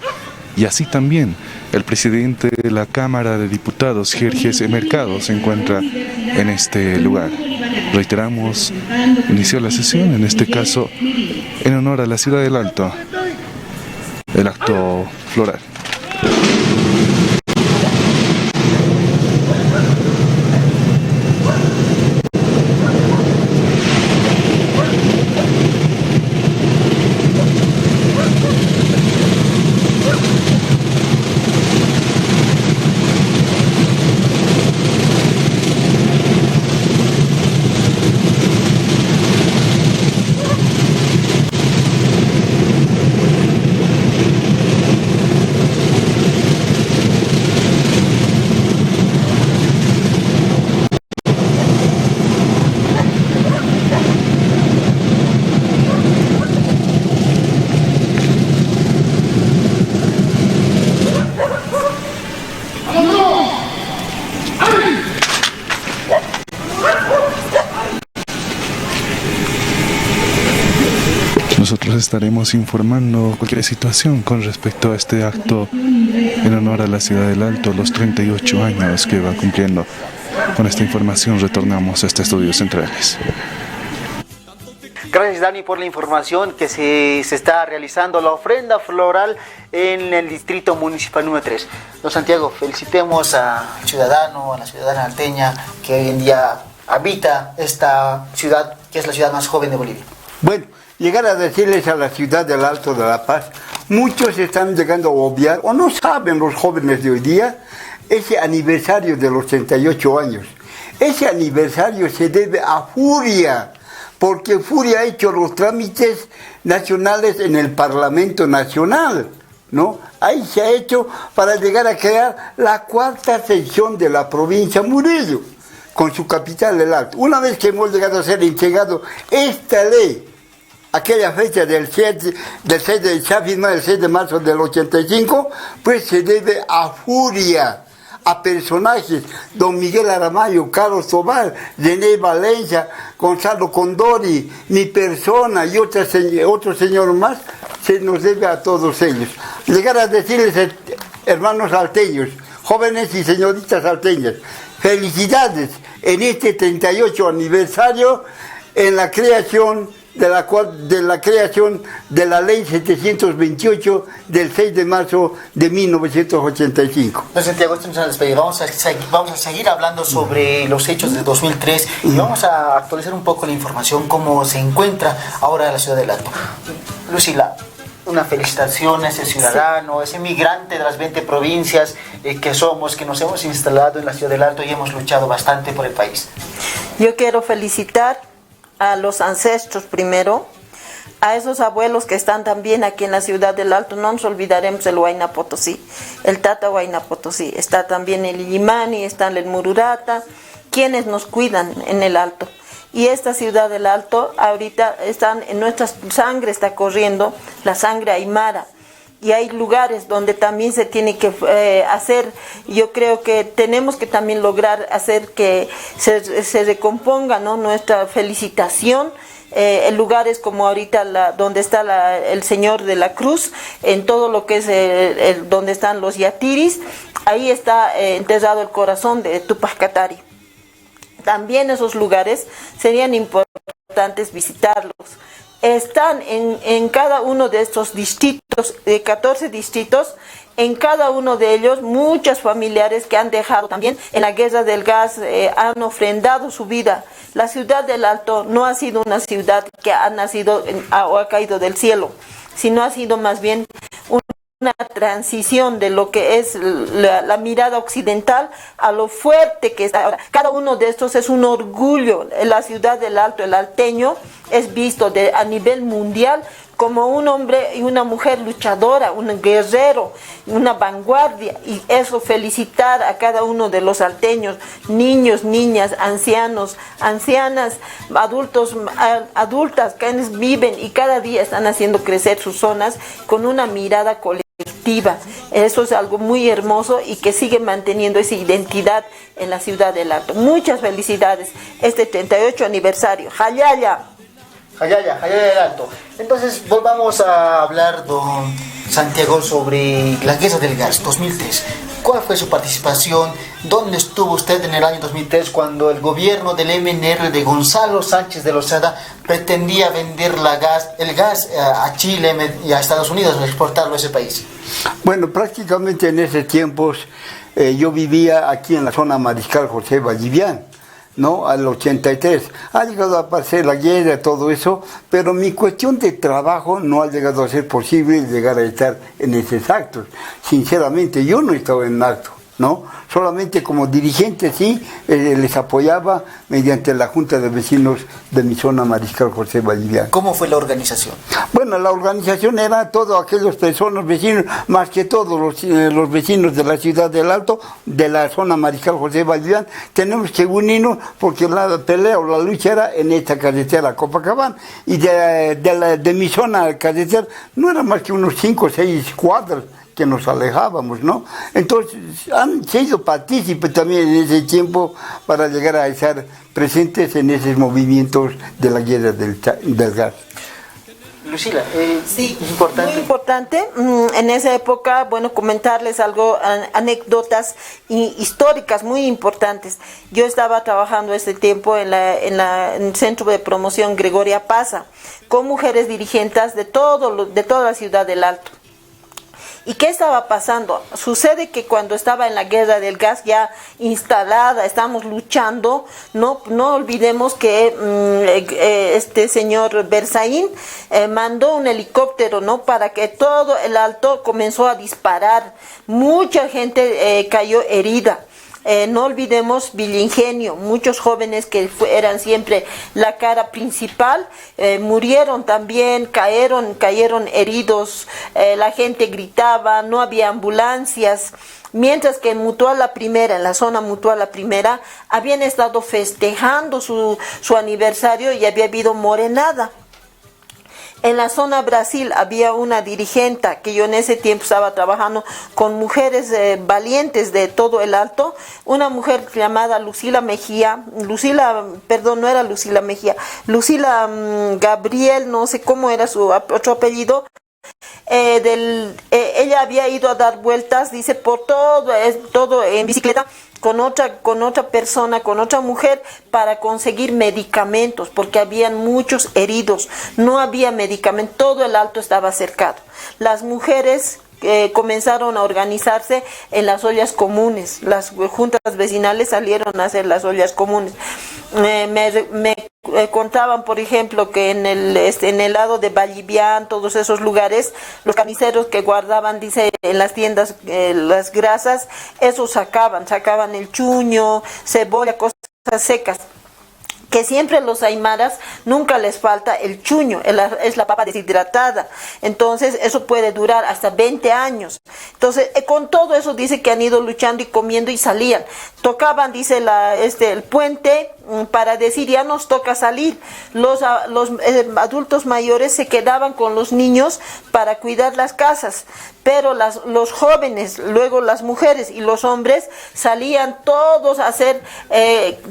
y así también el presidente de la Cámara de Diputados, Jerjes Mercado, se encuentra en este lugar. Reiteramos, inició la sesión, en este caso en honor a la Ciudad del Alto, el acto floral. Nosotros estaremos informando cualquier situación con respecto a este acto en honor a la Ciudad del Alto, los 38 años que va cumpliendo. Con esta información retornamos a este Estudios Centrales. Gracias, Dani, por la información que se está realizando la ofrenda floral en el Distrito Municipal número 3. Don Santiago, felicitemos al ciudadano, a la ciudadana alteña que hoy en día habita esta ciudad, que es la ciudad más joven de Bolivia. Bueno, llegar a decirles a la Ciudad del Alto de La Paz, muchos están llegando a obviar, o no saben los jóvenes de hoy día, ese aniversario de los 38 años. Ese aniversario se debe a Furia, porque Furia ha hecho los trámites nacionales en el Parlamento Nacional, ¿no? Ahí se ha hecho para llegar a crear la 4ª sección de la provincia Murillo, con su capital del Alto. Una vez que hemos llegado a ser entregado esta ley, aquella fecha del 6 de marzo del 85, pues se debe a Furia, a personajes, don Miguel Aramayo, Carlos Tobar, René Valencia, Gonzalo Condori, mi persona y otro señor más, se nos debe a todos ellos. Llegar a decirles, hermanos salteños, jóvenes y señoritas salteñas, felicidades en este 38 aniversario en la creación de la creación de la ley 728 del 6 de marzo de 1985. Don Santiago, esto nos va a despedir. Vamos a seguir hablando sobre los hechos de 2003 y vamos a actualizar un poco la información, cómo se encuentra ahora la ciudad del Alto. Lucila, una felicitación a ese ciudadano, ese migrante de las 20 provincias que nos hemos instalado en la ciudad del Alto y hemos luchado bastante por el país. Yo quiero felicitar a los ancestros primero, a esos abuelos que están también aquí en la ciudad del Alto. No nos olvidaremos del Huayna Potosí, el Tata Huayna Potosí. Está también el Illimani, está el Mururata, quienes nos cuidan en el Alto. Y esta ciudad del Alto, ahorita en nuestra sangre está corriendo la sangre aymara. Y hay lugares donde también se tiene que hacer, yo creo que tenemos que también lograr hacer que se recomponga, ¿no?, nuestra felicitación. En lugares como ahorita donde está el Señor de la Cruz, en todo lo que es donde están los yatiris, ahí está enterrado el corazón de Tupac Katari. También esos lugares serían importantes visitarlos. Están en cada uno de estos distritos, de 14 distritos, en cada uno de ellos muchos familiares que han dejado también en la guerra del gas, han ofrendado su vida. La ciudad del Alto no ha sido una ciudad que ha nacido o ha caído del cielo, sino ha sido más bien una transición de lo que es la mirada occidental a lo fuerte que está ahora. Cada uno de estos es un orgullo. En la ciudad del Alto, el alteño es visto a nivel mundial como un hombre y una mujer luchadora, un guerrero, una vanguardia, y eso felicitar a cada uno de los alteños, niños, niñas, ancianos, ancianas, adultos, adultas, quienes viven y cada día están haciendo crecer sus zonas con una mirada colectiva. Eso es algo muy hermoso y que sigue manteniendo esa identidad en la ciudad del Alto. Muchas felicidades, este 38 aniversario. ¡Jayaya! Jayaya del Alto. Entonces volvamos a hablar, don Santiago, sobre la guerra del gas 2003. ¿Cuál fue su participación? ¿Dónde estuvo usted en el año 2003 cuando el gobierno del MNR de Gonzalo Sánchez de Lozada pretendía vender el gas a Chile y a Estados Unidos, exportarlo a ese país? Bueno, prácticamente en ese tiempo yo vivía aquí en la zona Mariscal José Vallivian, ¿no? Al 83. Ha llegado a aparecer la guerra, todo eso, pero mi cuestión de trabajo no ha llegado a ser posible llegar a estar en esos actos. Sinceramente, yo no estaba en acto, ¿no? Solamente como dirigente sí, les apoyaba mediante la Junta de Vecinos de mi zona Mariscal José Vallivian. ¿Cómo fue la organización? Bueno, la organización era todos aquellos personas, vecinos, más que todos los vecinos de la ciudad del Alto, de la zona Mariscal José Vallivian, tenemos que unirnos porque la pelea o la lucha era en esta carretera Copacabana, y de mi zona carretera no era más que unos 5 o 6 cuadras que nos alejábamos, ¿no? Entonces han sido partícipes también en ese tiempo para llegar a estar presentes en esos movimientos de la guerra del gas. Lucila, sí, muy importante. En esa época, bueno, comentarles algo, anécdotas históricas muy importantes. Yo estaba trabajando ese tiempo en el Centro de Promoción Gregoria Paza, con mujeres dirigentes de toda la ciudad del Alto. ¿Y qué estaba pasando? Sucede que cuando estaba en la guerra del gas ya instalada, estamos luchando, no olvidemos que este señor Berzaín mandó un helicóptero, ¿no?, para que todo el Alto comenzó a disparar. Mucha gente cayó herida. No olvidemos Villingenio, muchos jóvenes que eran siempre la cara principal, murieron también, cayeron heridos, la gente gritaba, no había ambulancias, mientras que en la zona Mutual La Primera, habían estado festejando su aniversario y había habido morenada. En la zona Brasil había una dirigente que yo en ese tiempo estaba trabajando con mujeres valientes de todo el Alto, una mujer llamada Lucila Mejía, Lucila Gabriel, no sé cómo era su otro apellido. Ella había ido a dar vueltas, dice, por todo en bicicleta, con otra persona, con otra mujer, para conseguir medicamentos, porque habían muchos heridos, no había medicamentos, todo el Alto estaba cercado. Las mujeres comenzaron a organizarse en las ollas comunes, las juntas vecinales salieron a hacer las ollas comunes. Me contaban, por ejemplo, que en el lado de Vallivian, todos esos lugares, los carniceros que guardaban, dice, en las tiendas las grasas, eso sacaban el chuño, cebolla, cosas secas. Que siempre los aymaras nunca les falta el chuño, es la papa deshidratada. Entonces eso puede durar hasta 20 años. Entonces con todo eso dice que han ido luchando y comiendo y salían. Tocaban, dice el puente para decir ya nos toca salir. Los adultos mayores se quedaban con los niños para cuidar las casas. Pero los jóvenes, luego las mujeres y los hombres salían todos a hacer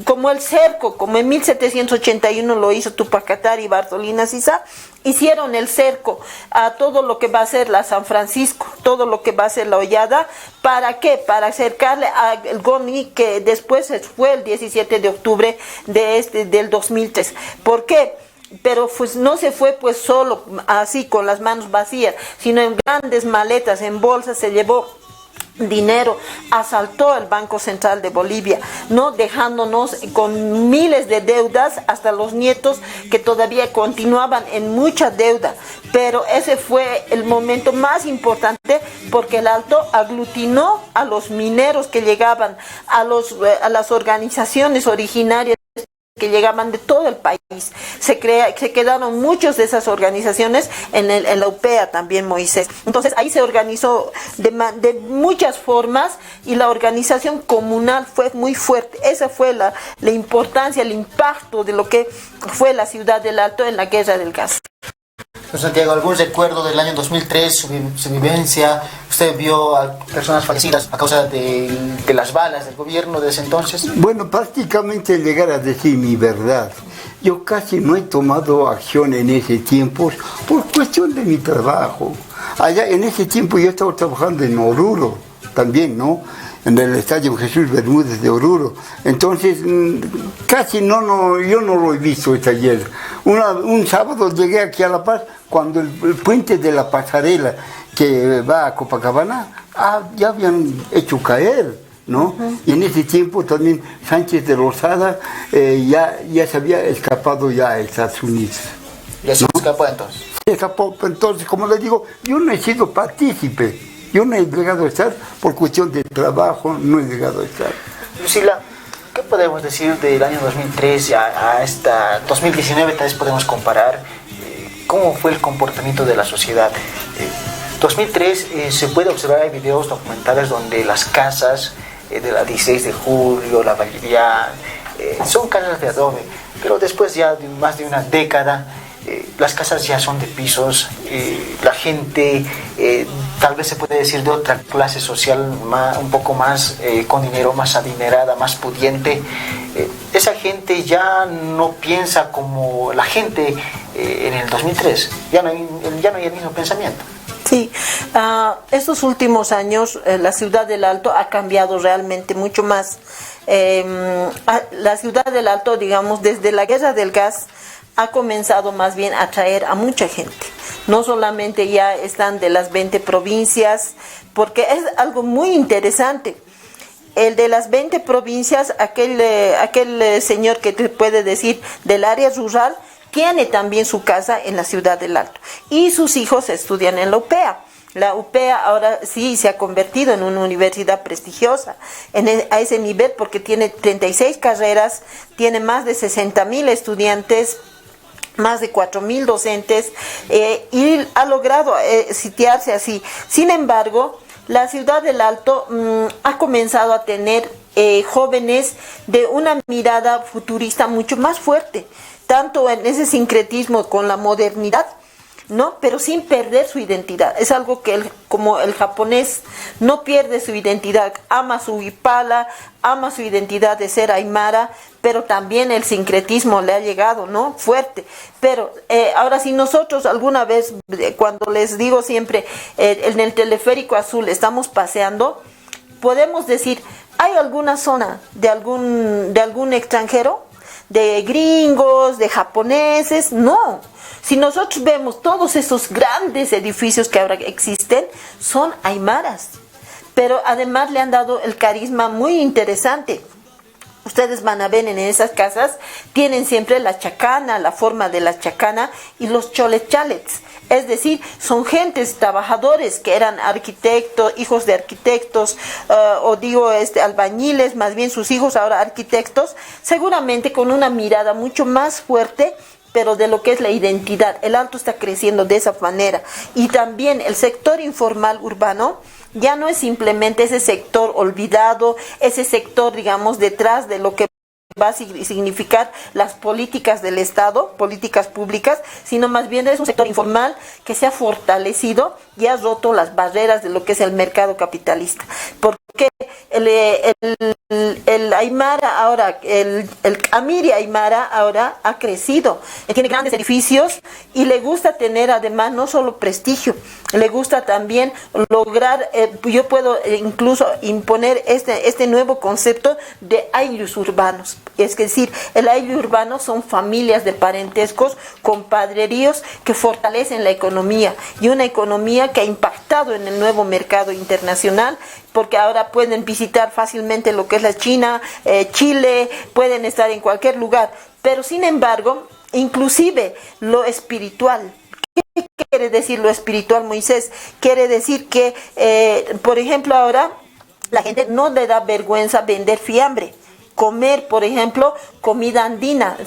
como el cerco, como en 1781 lo hizo Tupac Katari y Bartolina Sisa, hicieron el cerco a todo lo que va a ser la San Francisco, todo lo que va a ser la Hollada. ¿Para qué? Para acercarle al Goni, que después fue el 17 de octubre del 2003. ¿Por qué? Pero pues no se fue pues solo así con las manos vacías, sino en grandes maletas, en bolsas, se llevó dinero, asaltó el Banco Central de Bolivia, no dejándonos con miles de deudas, hasta los nietos que todavía continuaban en mucha deuda. Pero ese fue el momento más importante, porque el Alto aglutinó a los mineros que llegaban, a las organizaciones originarias que llegaban de todo el país. Se quedaron muchas de esas organizaciones en la UPEA también, Moisés. Entonces ahí se organizó de muchas formas, y la organización comunal fue muy fuerte. Esa fue la importancia, el impacto de lo que fue la ciudad del Alto en la guerra del gas. Santiago, ¿algún recuerdo del año 2003, su vivencia? ¿Usted vio a personas fallecidas a causa de las balas del gobierno de ese entonces? Bueno, prácticamente llegar a decir mi verdad. Yo casi no he tomado acción en ese tiempo por cuestión de mi trabajo. Allá en ese tiempo yo estaba trabajando en Oruro también, ¿no? En el estadio Jesús Bermúdez de Oruro. Entonces, casi yo no lo he visto esta ayer. Un sábado llegué aquí a La Paz, cuando el puente de la pasarela que va a Copacabana, ya habían hecho caer, ¿no? Y en ese tiempo también Sánchez de Lozada ya se había escapado ya a Estados Unidos. ¿Ya se escapó entonces? Se escapó, entonces, como les digo, yo no he sido partícipe. Yo no he llegado a estar, por cuestión de trabajo, no he llegado a estar. Lucila, ¿qué podemos decir del año 2003 a esta 2019? Tal vez podemos comparar cómo fue el comportamiento de la sociedad. 2003 se puede observar, hay videos documentales donde las casas de la 16 de julio, la Vallivian, son casas de adobe, pero después ya de más de una década, las casas ya son de pisos, la gente tal vez se puede decir de otra clase social, un poco más con dinero, más adinerada, más pudiente. Esa gente ya no piensa como la gente en el 2003, ya no hay el mismo pensamiento. Sí, estos últimos años la ciudad del Alto ha cambiado realmente mucho más. La ciudad del Alto, digamos, desde la guerra del gas, ha comenzado más bien a atraer a mucha gente. No solamente ya están de las 20 provincias, porque es algo muy interesante. El de las 20 provincias, aquel señor que te puede decir del área rural, tiene también su casa en la ciudad del Alto. Y sus hijos estudian en la UPEA. La UPEA ahora sí se ha convertido en una universidad prestigiosa a ese nivel, porque tiene 36 carreras, tiene más de 60,000 estudiantes, más de 4,000 docentes, y ha logrado sitiarse así. Sin embargo, la ciudad del Alto ha comenzado a tener jóvenes de una mirada futurista mucho más fuerte, tanto en ese sincretismo con la modernidad. ¿no? Pero sin perder su identidad. Es algo que como el japonés no pierde su identidad, ama su huipala, ama su identidad de ser aymara, pero también el sincretismo le ha llegado, ¿no? Fuerte. Pero ahora si nosotros alguna vez, cuando les digo siempre, en el teleférico azul estamos paseando, podemos decir, ¿hay alguna zona de algún extranjero? ¿De gringos, de japoneses? No. Si nosotros vemos todos esos grandes edificios que ahora existen, son aymaras. Pero además le han dado el carisma muy interesante. Ustedes van a ver en esas casas, tienen siempre la chacana, la forma de la chacana y los chalets. Es decir, son gentes, trabajadores que eran arquitectos, hijos de arquitectos, albañiles, más bien sus hijos ahora arquitectos, seguramente con una mirada mucho más fuerte, pero de lo que es la identidad. El Alto está creciendo de esa manera. Y también el sector informal urbano ya no es simplemente ese sector olvidado, ese sector, digamos, detrás de lo que va a significar las políticas del Estado, políticas públicas, sino más bien es un sector informal que se ha fortalecido y ha roto las barreras de lo que es el mercado capitalista. Porque el aymara ahora, el amiri aymara ahora ha crecido, tiene grandes edificios y le gusta tener además no solo prestigio, le gusta también lograr, yo puedo incluso imponer este nuevo concepto de ayllus urbanos. Es decir, el ayllu urbano son familias de parentescos, compadreríos que fortalecen la economía y una economía que ha impactado en el nuevo mercado internacional, porque ahora pueden visitar fácilmente lo que es la China, Chile, pueden estar en cualquier lugar, pero sin embargo, inclusive lo espiritual. ¿Qué quiere decir lo espiritual, Moisés? Quiere decir que, por ejemplo, ahora la gente no le da vergüenza vender fiambre. Comer, por ejemplo, comida andina.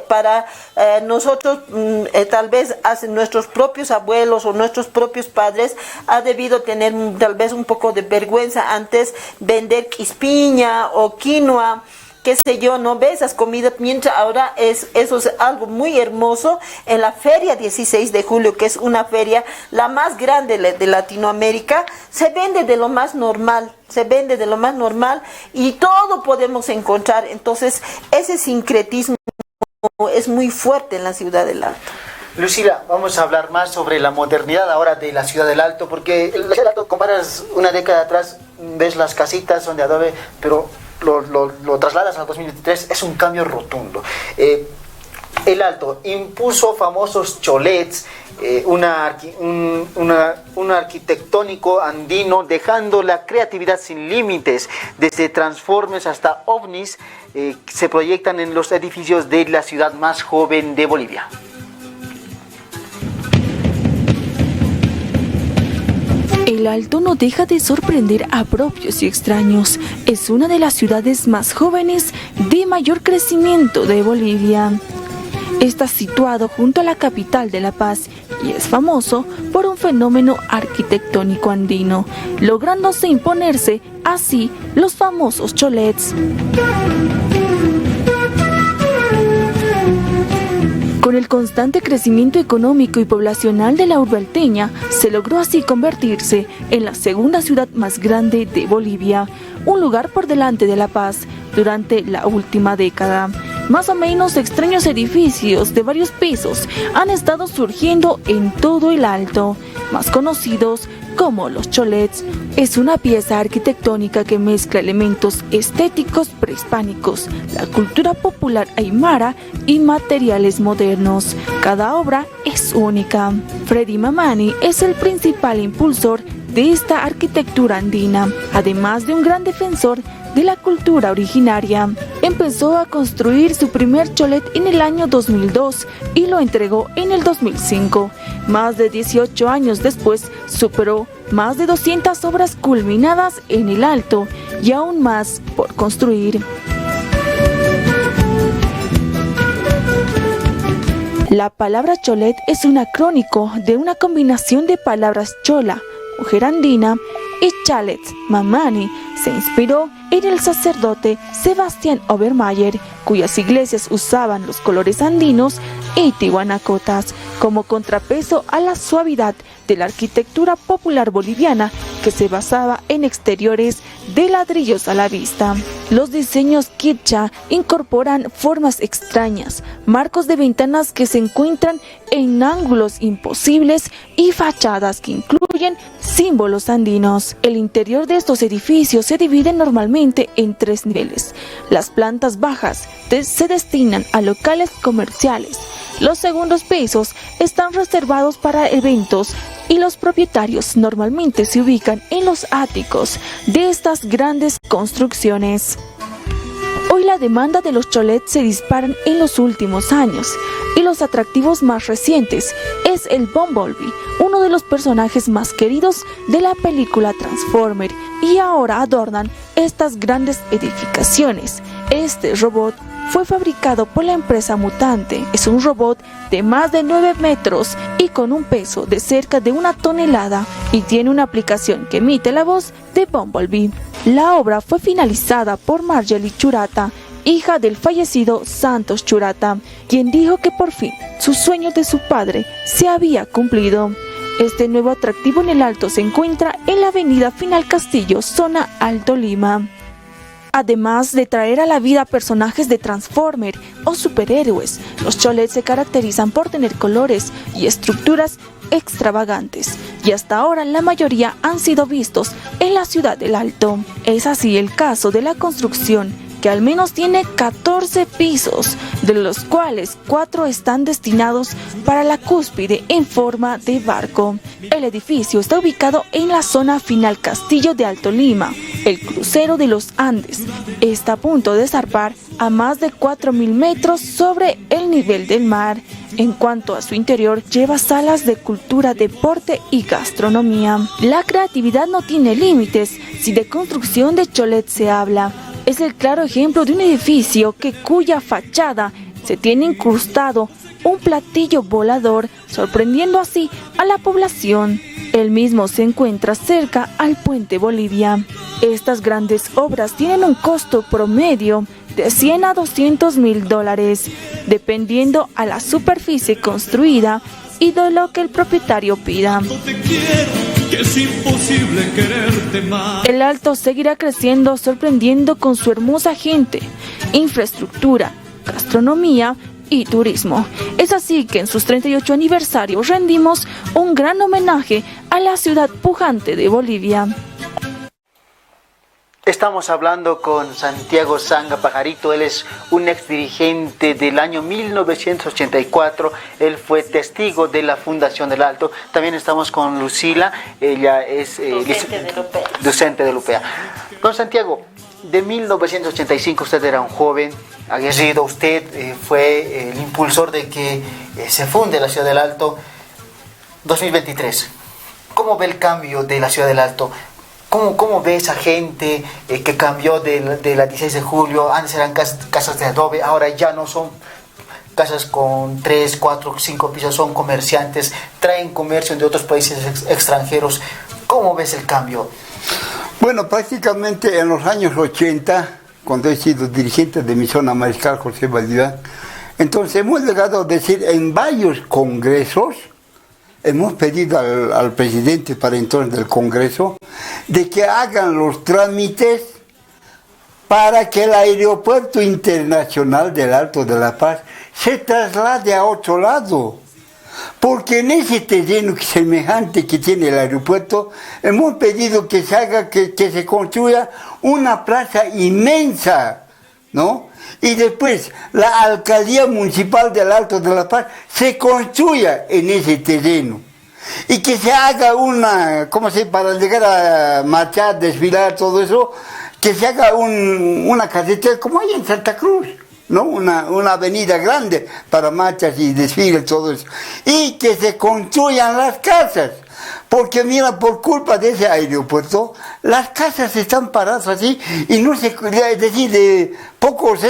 Para nosotros, tal vez nuestros propios abuelos o nuestros propios padres ha debido tener tal vez un poco de vergüenza antes vender quispiña o quinoa, qué sé yo, no ve esas comidas, mientras ahora eso es algo muy hermoso. En la feria 16 de julio, que es una feria la más grande de Latinoamérica, se vende de lo más normal, y todo podemos encontrar. Entonces ese sincretismo es muy fuerte en la ciudad del Alto. Lucila, vamos a hablar más sobre la modernidad ahora de la ciudad del Alto, porque la ciudad del Alto, comparas una década atrás, ves las casitas son de adobe, pero lo trasladas al 2023, es un cambio rotundo. El Alto impuso famosos cholets, un arquitectónico andino, dejando la creatividad sin límites. Desde transformes hasta ovnis se proyectan en los edificios de la ciudad más joven de Bolivia. El Alto no deja de sorprender a propios y extraños. Es una de las ciudades más jóvenes de mayor crecimiento de Bolivia. Está situado junto a la capital de La Paz y es famoso por un fenómeno arquitectónico andino, lográndose imponerse así los famosos cholets. Con el constante crecimiento económico y poblacional de la urbe alteña, se logró así convertirse en la segunda ciudad más grande de Bolivia, un lugar por delante de La Paz durante la última década. Más o menos extraños edificios de varios pisos han estado surgiendo en todo el Alto, más conocidos como los cholets. Es una pieza arquitectónica que mezcla elementos estéticos prehispánicos, la cultura popular aymara y materiales modernos. Cada obra es única. Freddy Mamani es el principal impulsor de esta arquitectura andina, además de un gran defensor de la cultura originaria. Empezó a construir su primer cholet en el año 2002 y lo entregó en el 2005. Más de 18 años después, superó más de 200 obras culminadas en el Alto y aún más por construir. La palabra cholet es un acrónico de una combinación de palabras chola, mujer andina, y chalet, mamani. Se inspiró en el sacerdote Sebastián Obermayer, cuyas iglesias usaban los colores andinos y tihuanacotas, como contrapeso a la suavidad de la arquitectura popular boliviana que se basaba en exteriores de ladrillos a la vista. Los diseños kitschá incorporan formas extrañas, marcos de ventanas que se encuentran en ángulos imposibles y fachadas que incluyen símbolos andinos. El interior de estos edificios se divide normalmente en 3 niveles. Las plantas bajas se destinan a locales comerciales. Los segundos pisos están reservados para eventos y los propietarios normalmente se ubican en los áticos de estas grandes construcciones. Hoy la demanda de los cholets se disparan en los últimos años y los atractivos más recientes es el Bumblebee, uno de los personajes más queridos de la película Transformer, y ahora adornan estas grandes edificaciones. Este robot fue fabricado por la empresa Mutante. Es un robot de más de 9 metros y con un peso de cerca de 1 tonelada y tiene una aplicación que emite la voz de Bumblebee. La obra fue finalizada por Marjorie Churata, hija del fallecido Santos Churata, quien dijo que por fin su sueño de su padre se había cumplido. Este nuevo atractivo en el Alto se encuentra en la avenida Final Castillo, zona Alto Lima. Además de traer a la vida personajes de Transformer o superhéroes, los cholets se caracterizan por tener colores y estructuras extravagantes, y hasta ahora la mayoría han sido vistos en la ciudad del Alto. Es así el caso de la construcción, que al menos tiene 14 pisos, de los cuales 4 están destinados para la cúspide en forma de barco. El edificio está ubicado en la zona Final Castillo de Alto Lima. El crucero de los Andes está a punto de zarpar a más de 4.000 metros sobre el nivel del mar. En cuanto a su interior, lleva salas de cultura, deporte y gastronomía. La creatividad no tiene límites si de construcción de cholet se habla. Es el claro ejemplo de un edificio cuya fachada se tiene incrustado un platillo volador, sorprendiendo así a la población. El mismo se encuentra cerca al Puente Bolivia. Estas grandes obras tienen un costo promedio de 100 a 200.000 dólares, dependiendo a la superficie construida y de lo que el propietario pida. Es imposible quererte más. El Alto seguirá creciendo, sorprendiendo con su hermosa gente, infraestructura, gastronomía y turismo. Es así que en sus 38 aniversarios rendimos un gran homenaje a la ciudad pujante de Bolivia. Estamos hablando con Santiago Zanga Pajarito. Él es un exdirigente del año 1984. Él fue testigo de la fundación del Alto. También estamos con Lucila. Ella es docente de la UPEA. Don Santiago, de 1985 usted era un joven aguerrido. Usted fue el impulsor de que se funde la ciudad del Alto. 2023. ¿Cómo ve el cambio de la ciudad del Alto? ¿Cómo ve esa gente que cambió de la 16 de julio? Antes eran casas de adobe, ahora ya no son casas con 3, 4, 5 pisos, son comerciantes, traen comercio de otros países extranjeros. ¿Cómo ves el cambio? Bueno, prácticamente en los años 80, cuando he sido dirigente de mi zona Mariscal José Valdivia, entonces hemos llegado a decir en varios congresos, hemos pedido al presidente para entonces del Congreso de que hagan los trámites para que el aeropuerto internacional del Alto de la Paz se traslade a otro lado. Porque en ese terreno semejante que tiene el aeropuerto, hemos pedido que se haga, que se construya una plaza inmensa, ¿no? Y después la alcaldía municipal del Alto de la Paz se construya en ese terreno y que se haga para llegar a marchar, desfilar, todo eso, que se haga una carretera como hay en Santa Cruz, ¿no? Una avenida grande para marchas y desfiles, todo eso, y que se construyan las casas. Porque mira, por culpa de ese aeropuerto, las casas están paradas así y no se, es decir, de pocos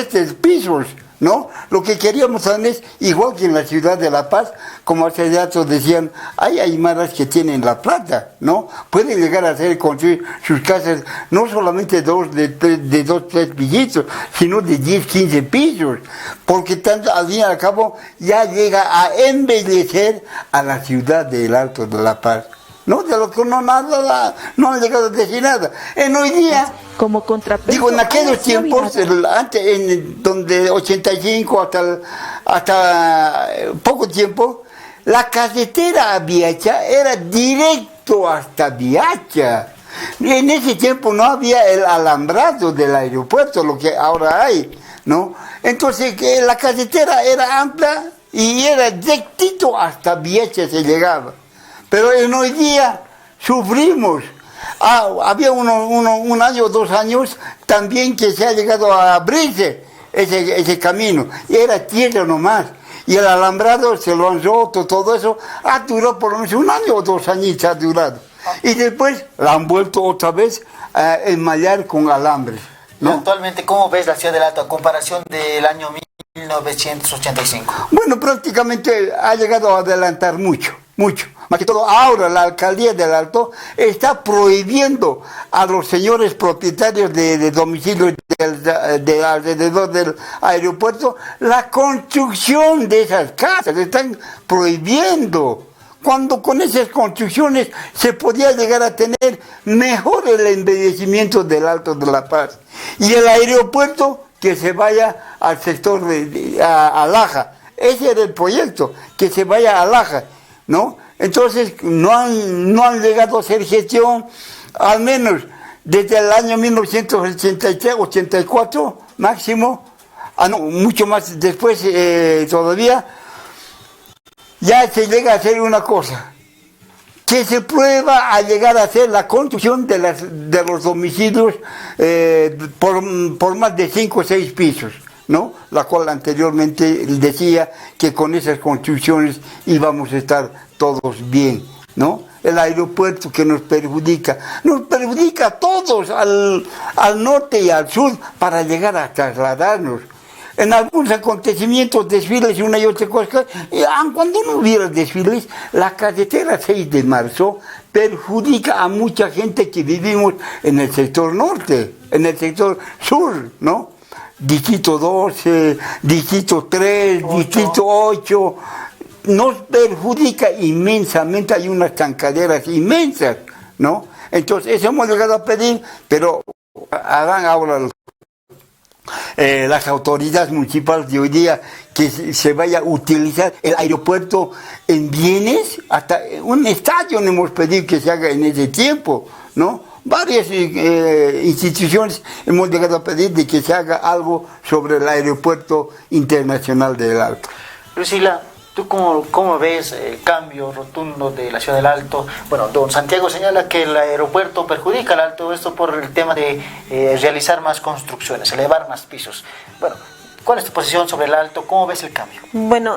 pisos, ¿no? Lo que queríamos saber es, igual que en la ciudad de La Paz, como hace rato decían, hay aymaras que tienen la plata, ¿no? Pueden llegar a hacer construir sus casas, no solamente de 2, 3 pisos, sino de 10, 15 pisos, porque tanto, al fin y al cabo ya llega a embellecer a la ciudad del Alto de La Paz. No, de lo que no han llegado a decir nada. En hoy día, como contrapeso, digo, en aquellos tiempos, antes, donde 85 hasta poco tiempo, la carretera a Viacha era directo hasta Viacha. En ese tiempo no había el alambrado del aeropuerto, lo que ahora hay, ¿no? Entonces, la carretera era amplia y era directito hasta Viacha se llegaba. Pero en hoy día sufrimos. Había un año o 2 años también que se ha llegado a abrirse ese camino. Y era tierra nomás. Y el alambrado se lo han roto, todo eso. Ha durado por lo menos 1 año o 2 años ha durado. Y después la han vuelto otra vez a enmallar con alambres, ¿no? Actualmente, ¿cómo ves la ciudad del Alto a comparación del año 1985? Bueno, prácticamente ha llegado a adelantar mucho. Más que todo, ahora la alcaldía del Alto está prohibiendo a los señores propietarios de domicilios de alrededor del aeropuerto la construcción de esas casas. Están prohibiendo. Cuando con esas construcciones se podía llegar a tener mejor el embellecimiento del Alto de La Paz. Y el aeropuerto que se vaya al sector a Laja. Ese era el proyecto, que se vaya a Laja, ¿no? Entonces no han llegado a hacer gestión, al menos desde el año 1983, 84 máximo, mucho más después todavía, ya se llega a hacer una cosa, que se prueba a llegar a hacer la construcción de los domicilios por más de 5 o 6 pisos, ¿no? La cual anteriormente decía que con esas construcciones íbamos a estar todos bien, ¿no? El aeropuerto que nos perjudica a todos, al norte y al sur, para llegar a trasladarnos. En algunos acontecimientos, desfiles y una y otra cosa, cuando no hubiera desfiles, la carretera 6 de marzo perjudica a mucha gente que vivimos en el sector norte, en el sector sur, ¿no? Distrito 12, Distrito 3, Distrito 8, nos perjudica inmensamente, hay unas zancaderas inmensas, ¿no? Entonces, eso hemos llegado a pedir, pero hagan ahora las autoridades municipales de hoy día que se vaya a utilizar el aeropuerto en bienes, hasta un estadio no hemos pedido que se haga en ese tiempo, ¿no? Varias instituciones hemos llegado a pedir de que se haga algo sobre el aeropuerto internacional del Alto. Lucila, ¿tú cómo ves el cambio rotundo de la ciudad del Alto? Bueno, don Santiago señala que el aeropuerto perjudica al Alto, esto por el tema de realizar más construcciones, elevar más pisos. Bueno, ¿cuál es tu posición sobre el Alto? ¿Cómo ves el cambio? Bueno,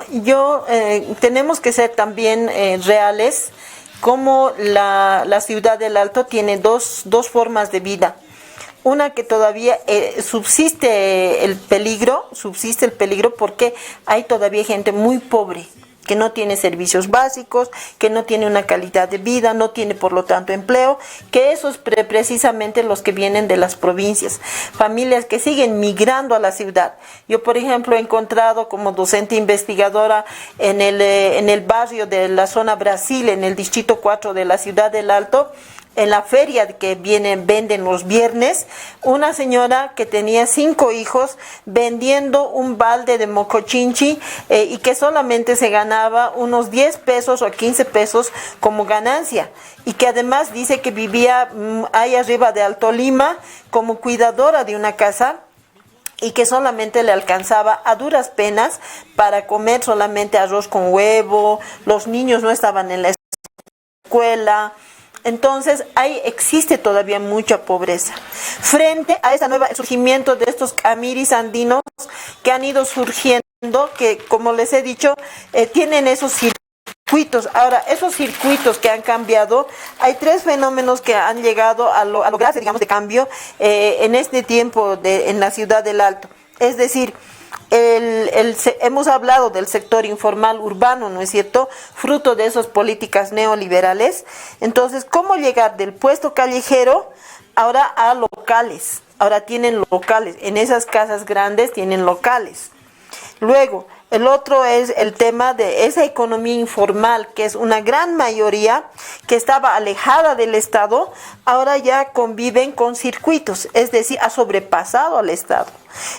tenemos que ser también reales, como la ciudad del Alto tiene dos formas de vida. Una que todavía subsiste el peligro porque hay todavía gente muy pobre que no tiene servicios básicos, que no tiene una calidad de vida, no tiene por lo tanto empleo, que esos precisamente los que vienen de las provincias, familias que siguen migrando a la ciudad. Yo, por ejemplo, he encontrado como docente investigadora en el barrio de la zona Brasil, en el distrito 4 de la ciudad del Alto, en la feria que venden los viernes, una señora que tenía 5 hijos vendiendo un balde de mocochinchi y que solamente se ganaba unos 10 pesos o 15 pesos como ganancia, y que además dice que vivía ahí arriba de Alto Lima como cuidadora de una casa y que solamente le alcanzaba a duras penas para comer solamente arroz con huevo, los niños no estaban en la escuela. Entonces, existe todavía mucha pobreza. Frente a este nuevo surgimiento de estos camiris andinos que han ido surgiendo, que como les he dicho, tienen esos circuitos. Ahora, esos circuitos que han cambiado, hay 3 fenómenos que han llegado a lograrse, digamos, de cambio en este tiempo en la ciudad del Alto. Es decir, hemos hablado del sector informal urbano, ¿no es cierto?, fruto de esas políticas neoliberales. Entonces, ¿cómo llegar del puesto callejero ahora a locales? Ahora tienen locales, en esas casas grandes tienen locales. Luego, el otro es el tema de esa economía informal, que es una gran mayoría que estaba alejada del Estado, ahora ya conviven con circuitos, es decir, ha sobrepasado al Estado.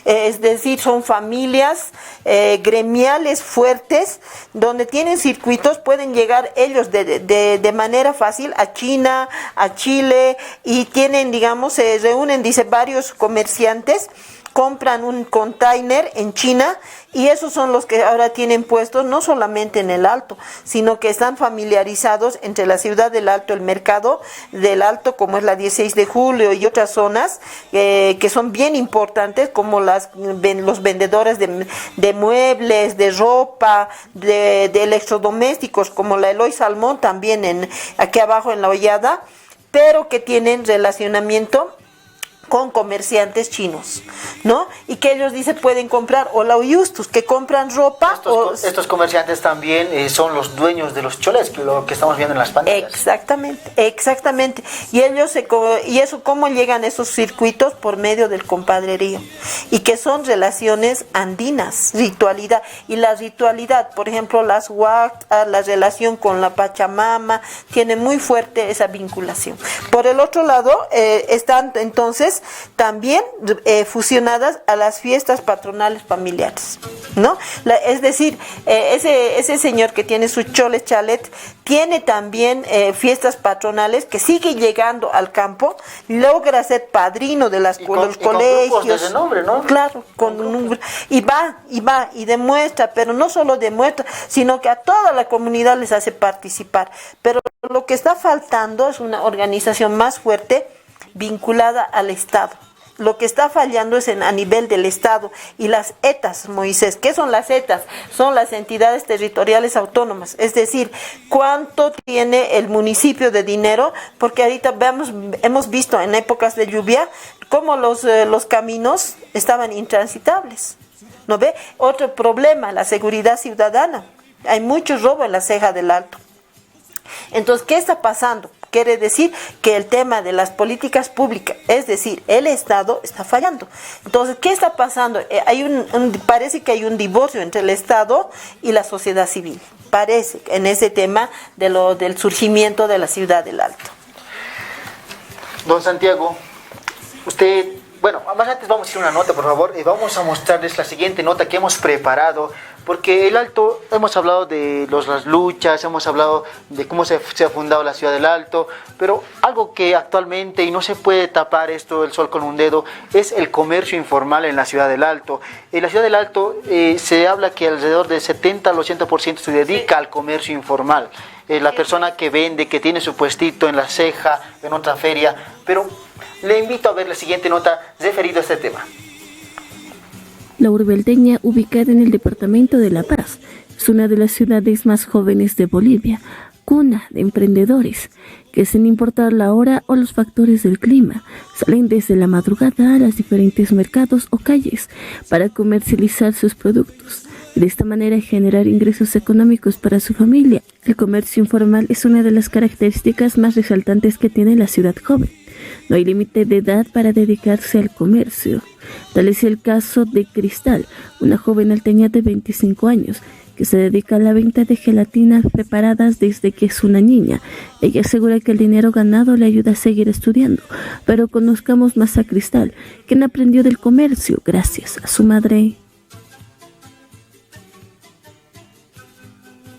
Es decir, son familias gremiales fuertes, donde tienen circuitos, pueden llegar ellos de manera fácil a China, a Chile, y tienen, digamos, se reúnen, dice, varios comerciantes, compran un container en China, y esos son los que ahora tienen puestos no solamente en el Alto, sino que están familiarizados entre la ciudad del Alto, el mercado del Alto, como es la 16 de julio y otras zonas que son bien importantes, como los vendedores de muebles, de ropa, de electrodomésticos, como la Eloy Salmón, también aquí abajo en La Hollada, pero que tienen relacionamiento con comerciantes chinos, ¿no? Y que ellos dicen pueden comprar, o la Justus, que compran ropa. Estos comerciantes también son los dueños de los cholés, que lo que estamos viendo en las pantallas. Exactamente. Y eso, ¿cómo llegan esos circuitos? Por medio del compadrerío. Y que son relaciones andinas, ritualidad. Y la ritualidad, por ejemplo, las huactas, la relación con la Pachamama, tiene muy fuerte esa vinculación. Por el otro lado, están entonces también fusionadas a las fiestas patronales familiares, ¿no? Es decir, ese señor que tiene su chole chalet tiene también fiestas patronales, que sigue llegando al campo, logra ser padrino de los colegios. Con grupos de ese nombre, ¿no? Claro, y va y demuestra, pero no solo demuestra, sino que a toda la comunidad les hace participar. Pero lo que está faltando es una organización más fuerte, vinculada al Estado. Lo que está fallando es a nivel del Estado. Y las ETAs, Moisés, ¿qué son las ETAs? Son las entidades territoriales autónomas, es decir, cuánto tiene el municipio de dinero, porque ahorita hemos visto en épocas de lluvia cómo los caminos estaban intransitables, ¿no ve? Otro problema, la seguridad ciudadana. Hay mucho robo en la Ceja del Alto. Entonces, ¿qué está pasando? Quiere decir que el tema de las políticas públicas, es decir, el Estado está fallando. Entonces, ¿qué está pasando? Parece que hay un divorcio entre el Estado y la sociedad civil. Parece, en ese tema del surgimiento de la ciudad del Alto. Don Santiago, usted... Bueno, más antes vamos a hacer una nota, por favor, y vamos a mostrarles la siguiente nota que hemos preparado, porque el Alto, hemos hablado de las luchas, hemos hablado de cómo se ha fundado la ciudad del Alto, pero algo que actualmente, y no se puede tapar esto el sol con un dedo, es el comercio informal en la ciudad del Alto. En la ciudad del Alto se habla que alrededor del 70 al 80% se dedica al comercio informal. La persona que vende, que tiene su puestito en la ceja, en otra feria, pero... Le invito a ver la siguiente nota referida a este tema. La urbe alteña, ubicada en el departamento de La Paz, es una de las ciudades más jóvenes de Bolivia, cuna de emprendedores que, sin importar la hora o los factores del clima, salen desde la madrugada a los diferentes mercados o calles para comercializar sus productos. De esta manera generar ingresos económicos para su familia. El comercio informal es una de las características más resaltantes que tiene la ciudad joven. No hay límite de edad para dedicarse al comercio. Tal es el caso de Cristal, una joven alteña de 25 años, que se dedica a la venta de gelatinas preparadas desde que es una niña. Ella asegura que el dinero ganado le ayuda a seguir estudiando, pero conozcamos más a Cristal, quien aprendió del comercio gracias a su madre.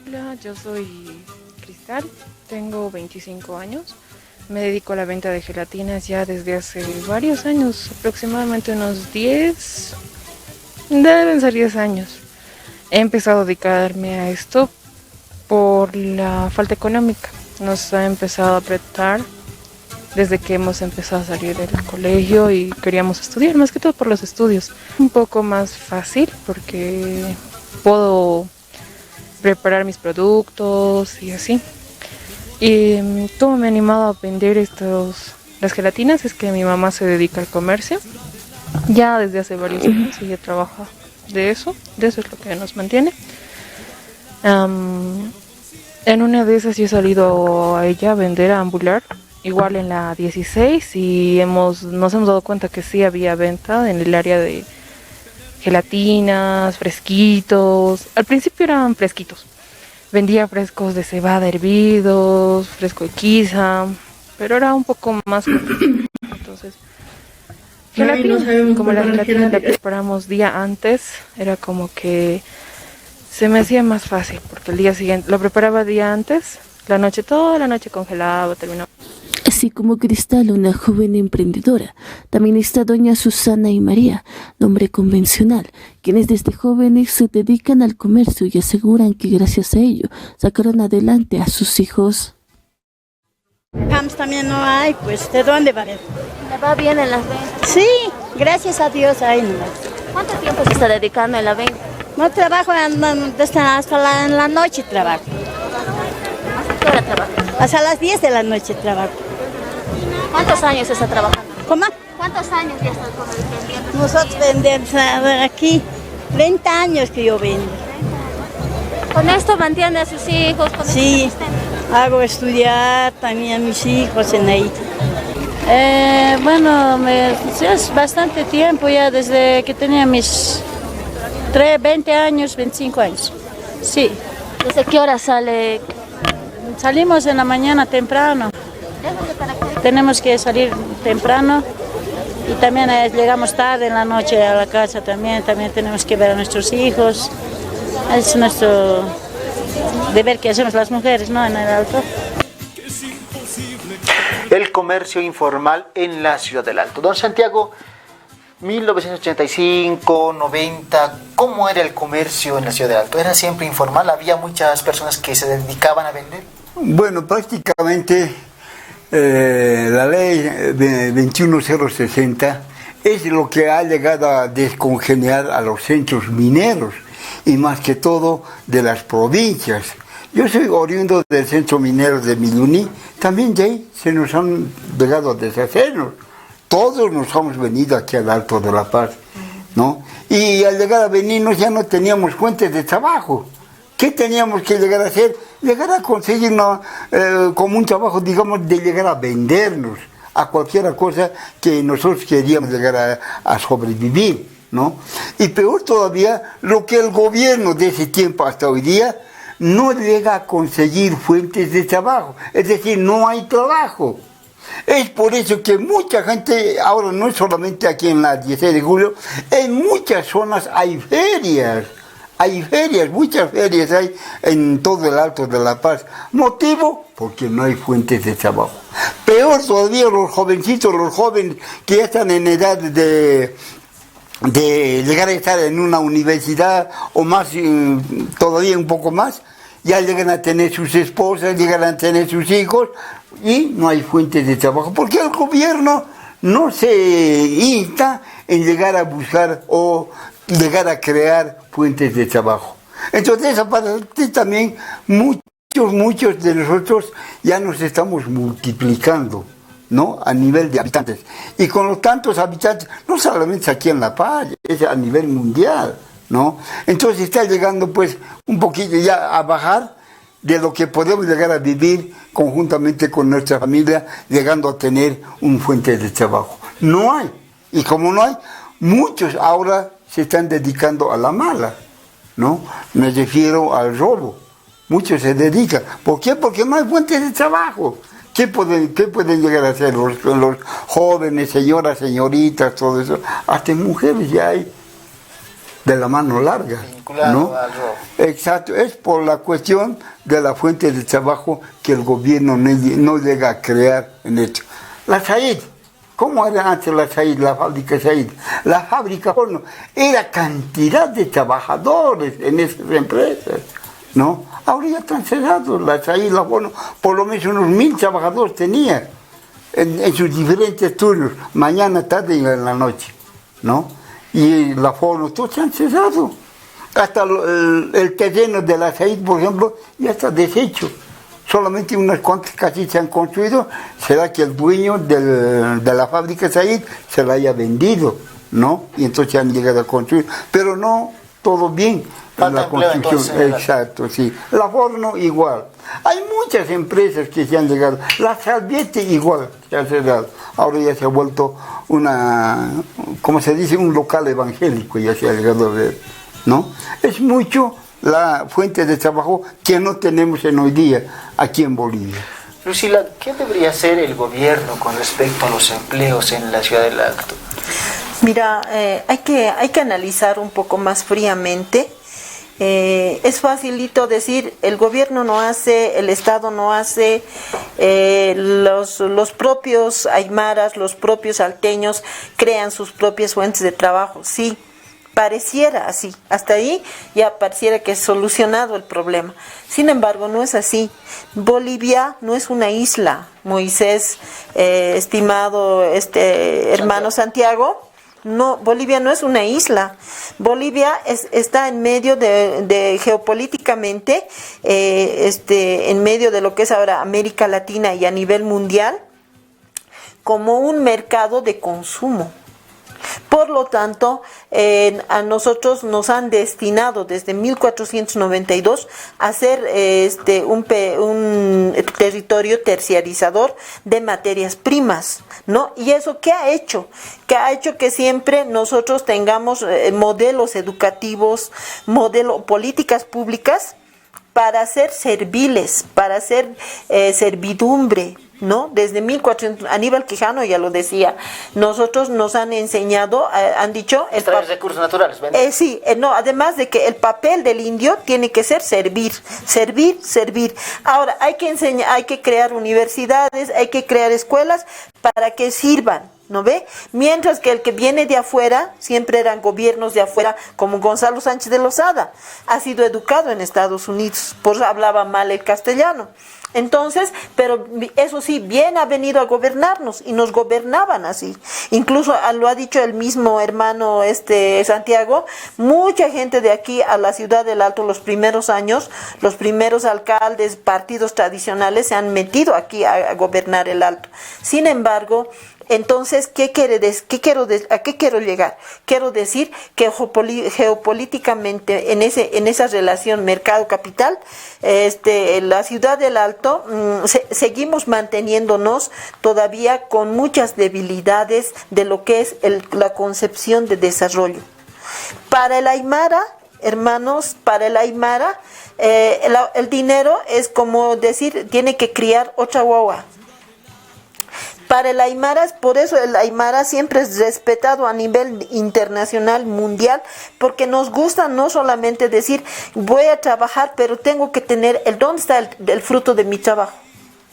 Hola, yo soy Cristal, tengo 25 años. Me dedico a la venta de gelatinas ya desde hace varios años, aproximadamente unos 10, deben ser 10 años. He empezado a dedicarme a esto por la falta económica. Nos ha empezado a apretar desde que hemos empezado a salir del colegio y queríamos estudiar, más que todo por los estudios. Un poco más fácil porque puedo preparar mis productos y así. Y cómo me he animado a vender las gelatinas es que mi mamá se dedica al comercio ya desde hace varios años y ella trabaja de eso es lo que nos mantiene. En una de esas yo he salido a ella a vender, a ambular, igual en la 16, y nos hemos dado cuenta que sí había venta en el área de gelatinas, fresquitos. Al principio eran fresquitos. Vendía frescos de cebada hervidos, fresco de quiza, pero era un poco más complicado. Entonces, gelatina, como la gelatina la preparamos día antes, era como que se me hacía más fácil, porque el día siguiente lo preparaba día antes, toda la noche congelaba, terminaba. Así como Cristal, una joven emprendedora, también está doña Susana y María, nombre convencional, quienes desde jóvenes se dedican al comercio y aseguran que gracias a ello sacaron adelante a sus hijos. Camps también no hay, pues, ¿de dónde va a haber? ¿Le va bien en las ventas? Sí, gracias a Dios hay nomás. ¿Cuánto tiempo se está dedicando en la venta? No trabajo hasta en la noche trabajo. ¿Hasta qué hora trabaja? Hasta las 10 de la noche trabajo. ¿Cuántos años está trabajando? ¿Cómo? ¿Cuántos años ya está vendiendo? Nosotros vendemos aquí 30 años que yo vendo. ¿Con esto mantiene a sus hijos? Sí, hago estudiar también a mis hijos en ahí. Es bastante tiempo ya, desde que tenía mis 20 años, 25 años. Sí. ¿Desde qué hora sale? Salimos en la mañana temprano. Tenemos que salir temprano y también llegamos tarde en la noche a la casa también tenemos que ver a nuestros hijos. Es nuestro deber que hacemos las mujeres, ¿no? En el Alto. El comercio informal en la ciudad del Alto. Don Santiago, 1985, 90, ¿cómo era el comercio en la ciudad del Alto? ¿Era siempre informal? ¿Había muchas personas que se dedicaban a vender? Bueno, prácticamente la ley 21060 es lo que ha llegado a descongeniar a los centros mineros y más que todo de las provincias. Yo soy oriundo del centro minero de Miluní, también de ahí se nos han llegado a deshacernos. Todos nos hemos venido aquí al Alto de La Paz, ¿no? Y al llegar a venirnos ya no teníamos fuentes de trabajo. ¿Qué teníamos que llegar a hacer? Llegar a conseguir como un trabajo, digamos, de llegar a vendernos a cualquier cosa que nosotros queríamos llegar a sobrevivir, ¿no? Y peor todavía, lo que el gobierno de ese tiempo hasta hoy día no llega a conseguir fuentes de trabajo, es decir, no hay trabajo. Es por eso que mucha gente, ahora no es solamente aquí en la 16 de julio, en muchas zonas hay ferias, muchas ferias hay en todo el Alto de La Paz. ¿Motivo? Porque no hay fuentes de trabajo. Peor todavía los jovencitos, los jóvenes que ya están en edad de llegar a estar en una universidad o más, todavía un poco más, ya llegan a tener sus esposas, llegan a tener sus hijos y no hay fuentes de trabajo, porque el gobierno no se insta en llegar a buscar o llegar a crear fuentes de trabajo. Entonces, aparte también, muchos de nosotros ya nos estamos multiplicando, ¿no? A nivel de habitantes. Y con los tantos habitantes, no solamente aquí en La Paz, es a nivel mundial, ¿no? Entonces está llegando pues un poquito ya a bajar de lo que podemos llegar a vivir conjuntamente con nuestra familia, llegando a tener un fuente de trabajo. No hay. Y como no hay, muchos ahora se están dedicando a la mala, ¿no? Me refiero al robo. Muchos se dedican. ¿Por qué? Porque no hay fuentes de trabajo. ¿Qué pueden llegar a hacer los jóvenes, señoras, señoritas, todo eso? Hasta mujeres ya hay de la mano larga, ¿no? Exacto, es por la cuestión de la fuente de trabajo que el gobierno no llega a crear en esto. La SAID, ¿cómo era antes la SAID, la fábrica SAID? La fábrica, bueno, era cantidad de trabajadores en esas empresas, ¿no? Ahora ya están cerrados, la SAID, bueno, por lo menos unos 1000 trabajadores tenía en sus diferentes turnos, mañana, tarde y en la noche, ¿no? Y la Fono, todos se han cerrado. Hasta el terreno de la SAID, por ejemplo, ya está deshecho. Solamente unas cuantas casitas se han construido. Será que el dueño de la fábrica SAID se la haya vendido, ¿no? Y entonces han llegado a construir. Pero no todo bien. Falta la empleo, construcción, entonces, exacto, sí. La Forno igual. Hay muchas empresas que se han llegado. La Salviete igual se ha cerrado. Ahora ya se ha vuelto como se dice, un local evangélico, ya se ha llegado a ver, ¿no? Es mucho la fuente de trabajo que no tenemos en hoy día aquí en Bolivia. Lucila, ¿qué debería hacer el gobierno con respecto a los empleos en la ciudad del Alto? Mira, hay que analizar un poco más fríamente. Es facilito decir, el gobierno no hace, el Estado no hace, los propios aymaras, los propios alteños crean sus propias fuentes de trabajo. Sí, pareciera así, hasta ahí ya pareciera que es solucionado el problema. Sin embargo, no es así. Bolivia no es una isla, Moisés, estimado hermano Santiago. No, Bolivia no es una isla. Bolivia está en medio de geopolíticamente, en medio de lo que es ahora América Latina y a nivel mundial, como un mercado de consumo. Por lo tanto, a nosotros nos han destinado desde 1492 a ser un territorio terciarizador de materias primas, ¿no? Y eso ¿qué ha hecho? Que ha hecho que siempre nosotros tengamos modelos educativos, políticas públicas para ser serviles, para ser servidumbre, ¿no? Desde 1400, Aníbal Quijano ya lo decía, nosotros nos han enseñado, han dicho... Extraer recursos naturales, sí, además de que el papel del indio tiene que ser servir. Ahora, hay que crear universidades, hay que crear escuelas para que sirvan, ¿no ve? Mientras que el que viene de afuera, siempre eran gobiernos de afuera, como Gonzalo Sánchez de Lozada, ha sido educado en Estados Unidos, por eso hablaba mal el castellano. Entonces, pero eso sí, bien ha venido a gobernarnos y nos gobernaban así. Incluso lo ha dicho el mismo hermano Santiago, mucha gente de aquí a la ciudad del Alto, los primeros años, los primeros alcaldes, partidos tradicionales se han metido aquí a gobernar el Alto. Sin embargo, entonces, ¿a qué quiero llegar? Quiero decir que geopolíticamente en esa relación mercado-capital, la ciudad del Alto seguimos manteniéndonos todavía con muchas debilidades de lo que es la concepción de desarrollo. Para el aymara, hermanos, el dinero es como decir, tiene que criar otra guagua. Para el aymara, por eso el aymara siempre es respetado a nivel internacional, mundial, porque nos gusta no solamente decir voy a trabajar, pero tengo que tener ¿dónde está el fruto de mi trabajo?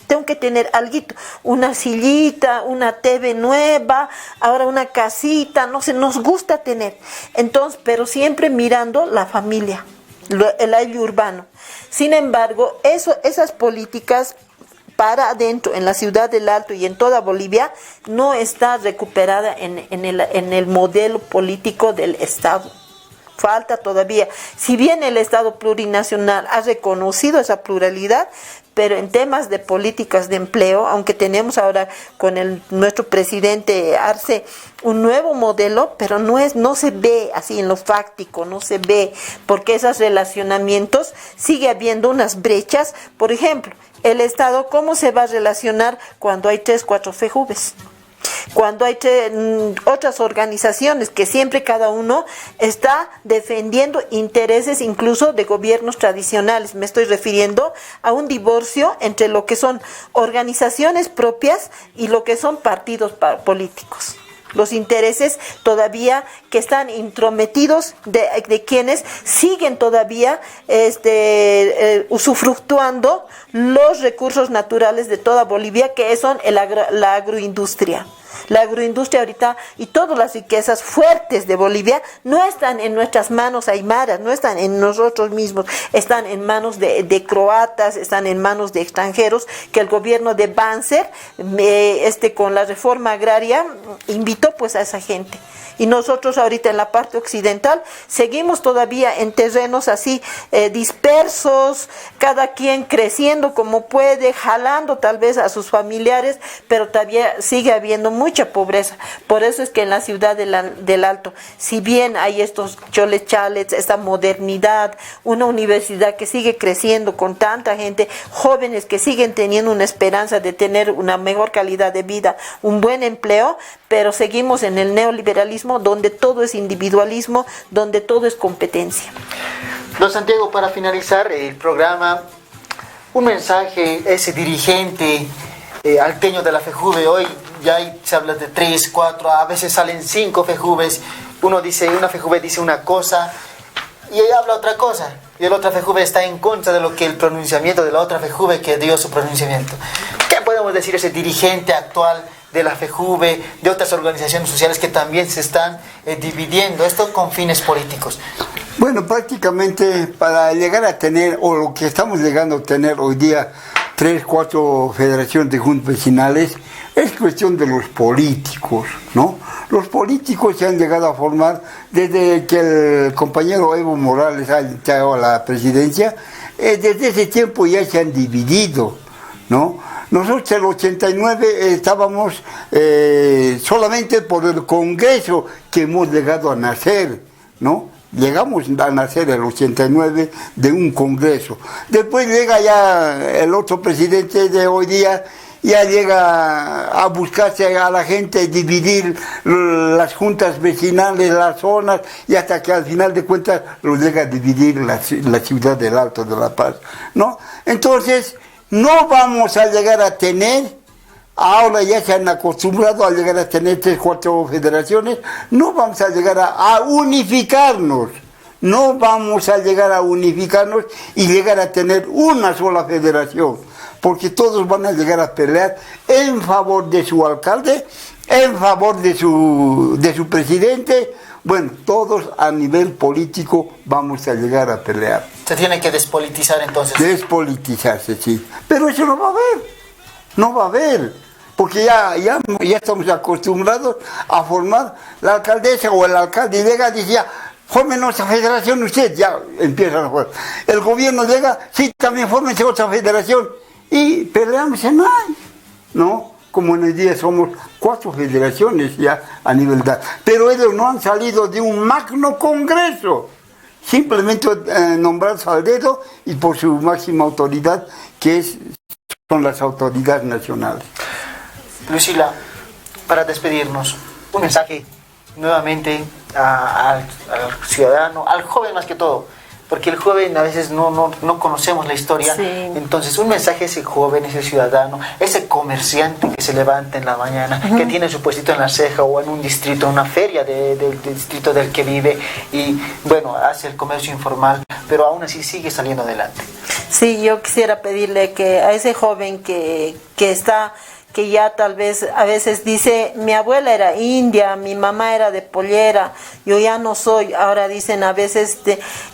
Tengo que tener alguito, una sillita, una TV nueva, ahora una casita, no sé, nos gusta tener. Entonces, pero siempre mirando la familia, el ayllu urbano. Sin embargo, esas políticas para adentro, en la ciudad del Alto y en toda Bolivia, no está recuperada en el modelo político del Estado. Falta todavía. Si bien el Estado plurinacional ha reconocido esa pluralidad, pero en temas de políticas de empleo, aunque tenemos ahora con nuestro presidente Arce un nuevo modelo, pero no se ve así en lo fáctico, no se ve, porque esos relacionamientos sigue habiendo unas brechas. Por ejemplo, el Estado, ¿cómo se va a relacionar cuando hay 3, 4 FEJUVES? Cuando hay otras organizaciones que siempre cada uno está defendiendo intereses incluso de gobiernos tradicionales. Me estoy refiriendo a un divorcio entre lo que son organizaciones propias y lo que son partidos políticos. Los intereses todavía que están intrometidos de quienes siguen todavía usufructuando los recursos naturales de toda Bolivia, que son la agroindustria. La agroindustria ahorita y todas las riquezas fuertes de Bolivia no están en nuestras manos aymaras, no están en nosotros mismos, están en manos de croatas, están en manos de extranjeros, que el gobierno de Banzer, con la reforma agraria, invitó pues a esa gente. Y nosotros ahorita en la parte occidental seguimos todavía en terrenos así dispersos, cada quien creciendo como puede, jalando tal vez a sus familiares, pero todavía sigue habiendo mucha pobreza. Por eso es que en la ciudad del Alto, si bien hay estos choles chalets, esta modernidad, una universidad que sigue creciendo con tanta gente, jóvenes que siguen teniendo una esperanza de tener una mejor calidad de vida, un buen empleo, pero seguimos en el neoliberalismo donde todo es individualismo, donde todo es competencia. Don Santiago, para finalizar el programa, un mensaje, ese dirigente alteño de la FEJUVE, hoy ya se habla de 3, 4, a veces salen 5 FEJUVEs, una FEJUVE dice una cosa y ella habla otra cosa, y la otra FEJUVE está en contra de lo que el pronunciamiento de la otra FEJUVE que dio su pronunciamiento. ¿Qué podemos decir ese dirigente actual de la FEJUVE, de otras organizaciones sociales que también se están dividiendo, esto con fines políticos? Bueno, prácticamente para llegar a tener, o lo que estamos llegando a tener hoy día, 3, 4 federaciones de juntas vecinales, es cuestión de los políticos, ¿no? Los políticos se han llegado a formar desde que el compañero Evo Morales ha llegado a la presidencia, desde ese tiempo ya se han dividido, ¿no? Nosotros en el 89 estábamos solamente por el Congreso que hemos llegado a nacer, ¿no? Llegamos a nacer en el 89 de un Congreso. Después llega ya el otro presidente de hoy día, ya llega a buscarse a la gente, dividir las juntas vecinales, las zonas, y hasta que al final de cuentas lo llega a dividir la ciudad del Alto de La Paz, ¿no? Entonces, no vamos a llegar a tener, ahora ya se han acostumbrado a llegar a tener 3, 4 federaciones, no vamos a llegar a unificarnos, no vamos a llegar a unificarnos y llegar a tener una sola federación, porque todos van a llegar a pelear en favor de su alcalde, en favor de su presidente. Bueno, todos a nivel político vamos a llegar a pelear. Se tiene que despolitizar entonces. Despolitizarse, sí. Pero eso no va a haber. No va a haber. Porque ya estamos acostumbrados a formar la alcaldesa o el alcalde llega y decía, formen otra federación usted, ya empiezan a formar. El gobierno llega, sí, también fórmense otra federación. Y peleamos en ahí, ¿no? Como en el día somos 4 federaciones ya a nivel de... Pero ellos no han salido de un magno congreso, simplemente nombrados al dedo y por su máxima autoridad, que son las autoridades nacionales. Lucila, para despedirnos, un mensaje nuevamente al ciudadano, al joven más que todo, porque el joven a veces no conocemos la historia, sí. Entonces un mensaje a ese joven, ese ciudadano, ese comerciante que se levanta en la mañana, que tiene su puestito en La Ceja o en un distrito, en una feria del distrito del que vive y bueno, hace el comercio informal, pero aún así sigue saliendo adelante. Sí, yo quisiera pedirle que a ese joven que ya tal vez a veces dice, mi abuela era india, mi mamá era de pollera, yo ya no soy, ahora dicen a veces,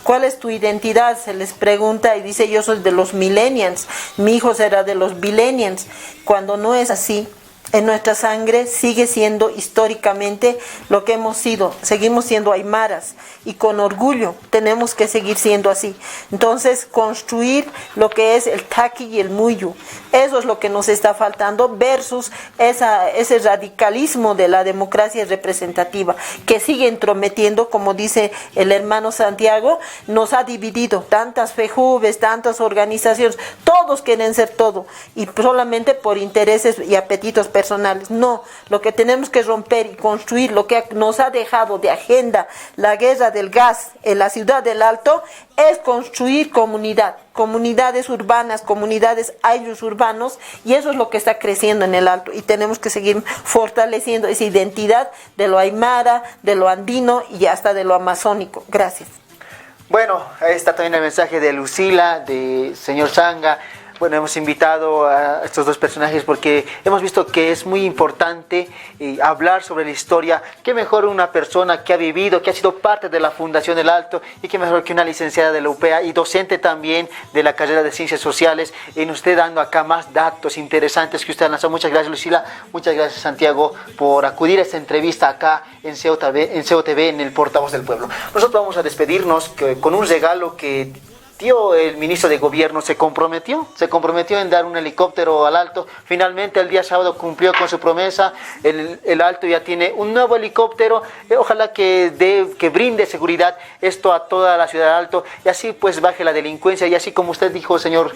¿cuál es tu identidad? Se les pregunta y dice, yo soy de los millennials, mi hijo será de los billennials, cuando no es así. En nuestra sangre sigue siendo históricamente lo que hemos sido, seguimos siendo aymaras y con orgullo tenemos que seguir siendo así. Entonces construir lo que es el taqui y el muyu, eso es lo que nos está faltando versus ese radicalismo de la democracia representativa que sigue entrometiendo, como dice el hermano Santiago, nos ha dividido, tantas FEJUVEs, tantas organizaciones, todos quieren ser todo y solamente por intereses y apetitos personales. No, lo que tenemos que romper y construir, lo que nos ha dejado de agenda la guerra del gas en la ciudad del Alto, es construir comunidades urbanas, comunidades ayllus urbanos, y eso es lo que está creciendo en el Alto, y tenemos que seguir fortaleciendo esa identidad de lo aymara, de lo andino y hasta de lo amazónico. Gracias. Bueno, ahí está también el mensaje de Lucila, de señor Sanga. Bueno, hemos invitado a estos dos personajes porque hemos visto que es muy importante hablar sobre la historia. Qué mejor una persona que ha vivido, que ha sido parte de la Fundación del Alto, y qué mejor que una licenciada de la UPEA y docente también de la carrera de Ciencias Sociales, en usted dando acá más datos interesantes que usted ha lanzado. Muchas gracias, Lucila. Muchas gracias, Santiago, por acudir a esta entrevista acá en COTV, en el Portavoz del Pueblo. Nosotros vamos a despedirnos con un regalo que prometió el ministro de Gobierno, se comprometió en dar un helicóptero al Alto. Finalmente el día sábado cumplió con su promesa, el Alto ya tiene un nuevo helicóptero, ojalá que brinde seguridad esto a toda la ciudad de Alto y así pues baje la delincuencia y así como usted dijo, señor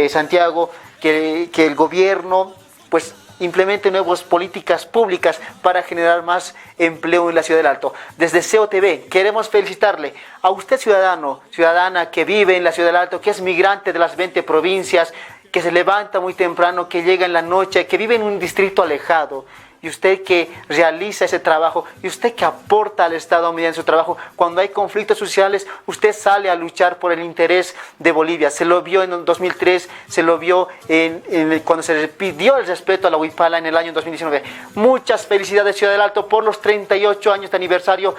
Santiago, que el gobierno pues implemente nuevas políticas públicas para generar más empleo en la ciudad del Alto. Desde COTV queremos felicitarle a usted ciudadana que vive en la ciudad del Alto, que es migrante de las 20 provincias, que se levanta muy temprano, que llega en la noche, que vive en un distrito alejado. Y usted que realiza ese trabajo, y usted que aporta al Estado mediante su trabajo, cuando hay conflictos sociales, usted sale a luchar por el interés de Bolivia. Se lo vio en el 2003, se lo vio cuando se pidió el respeto a la Huipala en el año 2019. Muchas felicidades, Ciudad del Alto, por los 38 años de aniversario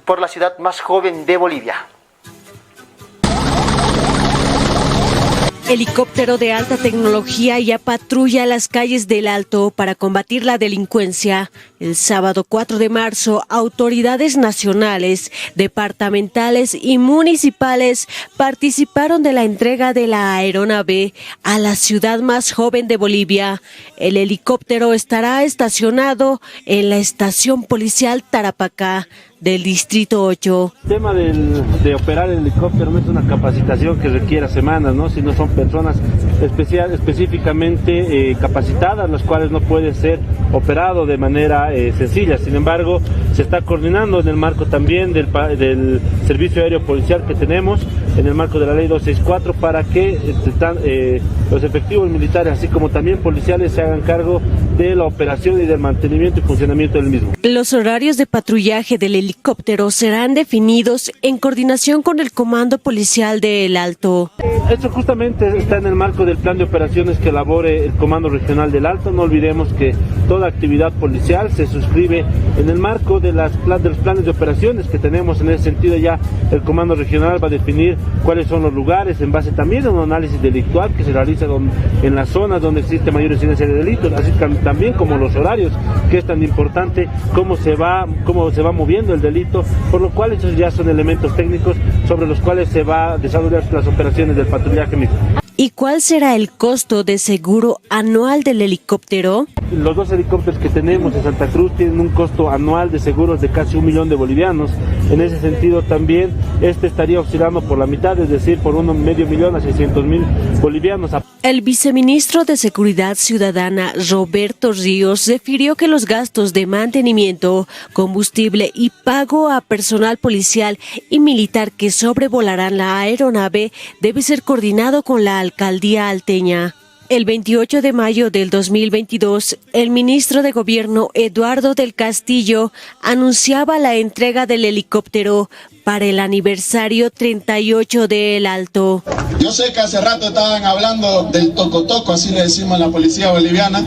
por la ciudad más joven de Bolivia. Helicóptero de alta tecnología ya patrulla las calles del Alto para combatir la delincuencia. El sábado 4 de marzo, autoridades nacionales, departamentales y municipales participaron de la entrega de la aeronave a la ciudad más joven de Bolivia. El helicóptero estará estacionado en la estación policial Tarapacá del Distrito 8. El tema de operar el helicóptero no es una capacitación que requiera semanas, ¿no? Sino son personas específicamente capacitadas, las cuales no puede ser operado de manera sencilla. Sin embargo, se está coordinando en el marco también del servicio aéreo policial que tenemos, en el marco de la ley 264, para que los efectivos militares, así como también policiales, se hagan cargo de la operación y del mantenimiento y funcionamiento del mismo. Los horarios de patrullaje del helicóptero serán definidos en coordinación con el Comando Policial de El Alto. Esto justamente está en el marco del plan de operaciones que elabore el Comando Regional del Alto. No olvidemos que toda actividad policial se suscribe en el marco de los planes de operaciones que tenemos. En ese sentido, ya el Comando Regional va a definir cuáles son los lugares en base también a un análisis delictual que se realiza en las zonas donde existe mayor incidencia de delitos, así también como los horarios, que es tan importante cómo se va moviendo el delito, por lo cual esos ya son elementos técnicos sobre los cuales se va a desarrollar las operaciones del patrullaje mismo. ¿Y cuál será el costo de seguro anual del helicóptero? Los dos helicópteros que tenemos en Santa Cruz tienen un costo anual de seguros de casi 1 millón de bolivianos. En ese sentido también estaría oscilando por la mitad, es decir, por 500,000 a 600,000 bolivianos. El viceministro de Seguridad Ciudadana, Roberto Ríos, refirió que los gastos de mantenimiento, combustible y pago a personal policial y militar que sobrevolarán la aeronave debe ser coordinado con la alcaldía alteña. El 28 de mayo del 2022, el ministro de Gobierno, Eduardo del Castillo, anunciaba la entrega del helicóptero para el aniversario 38 de El Alto. Yo sé que hace rato estaban hablando del toco-toco, así le decimos a la policía boliviana,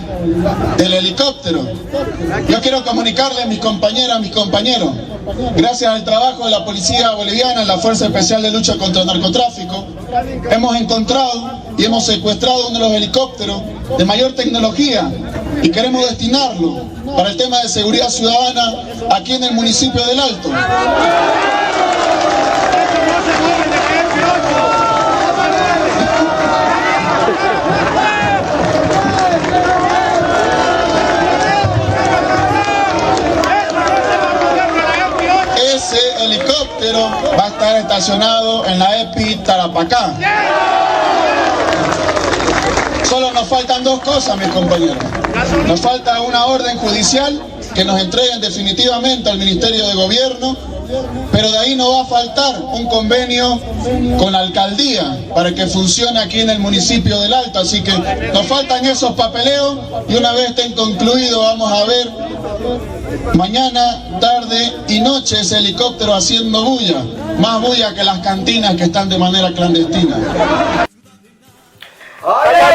del helicóptero. Yo quiero comunicarle a mis compañeras, a mis compañeros, gracias al trabajo de la policía boliviana, la Fuerza Especial de Lucha contra el Narcotráfico, hemos encontrado y hemos secuestrado uno de los helicópteros de mayor tecnología y queremos destinarlo para el tema de seguridad ciudadana aquí en el municipio del Alto. Ese helicóptero va a estar estacionado en la EPI Tarapacá. Solo nos faltan dos cosas, mis compañeros. Nos falta una orden judicial que nos entreguen definitivamente al Ministerio de Gobierno, pero de ahí no va a faltar un convenio con la alcaldía para que funcione aquí en el municipio del Alto. Así que nos faltan esos papeleos y una vez estén concluidos vamos a ver mañana, tarde y noche ese helicóptero haciendo bulla, más bulla que las cantinas que están de manera clandestina. ¡Ay, ay,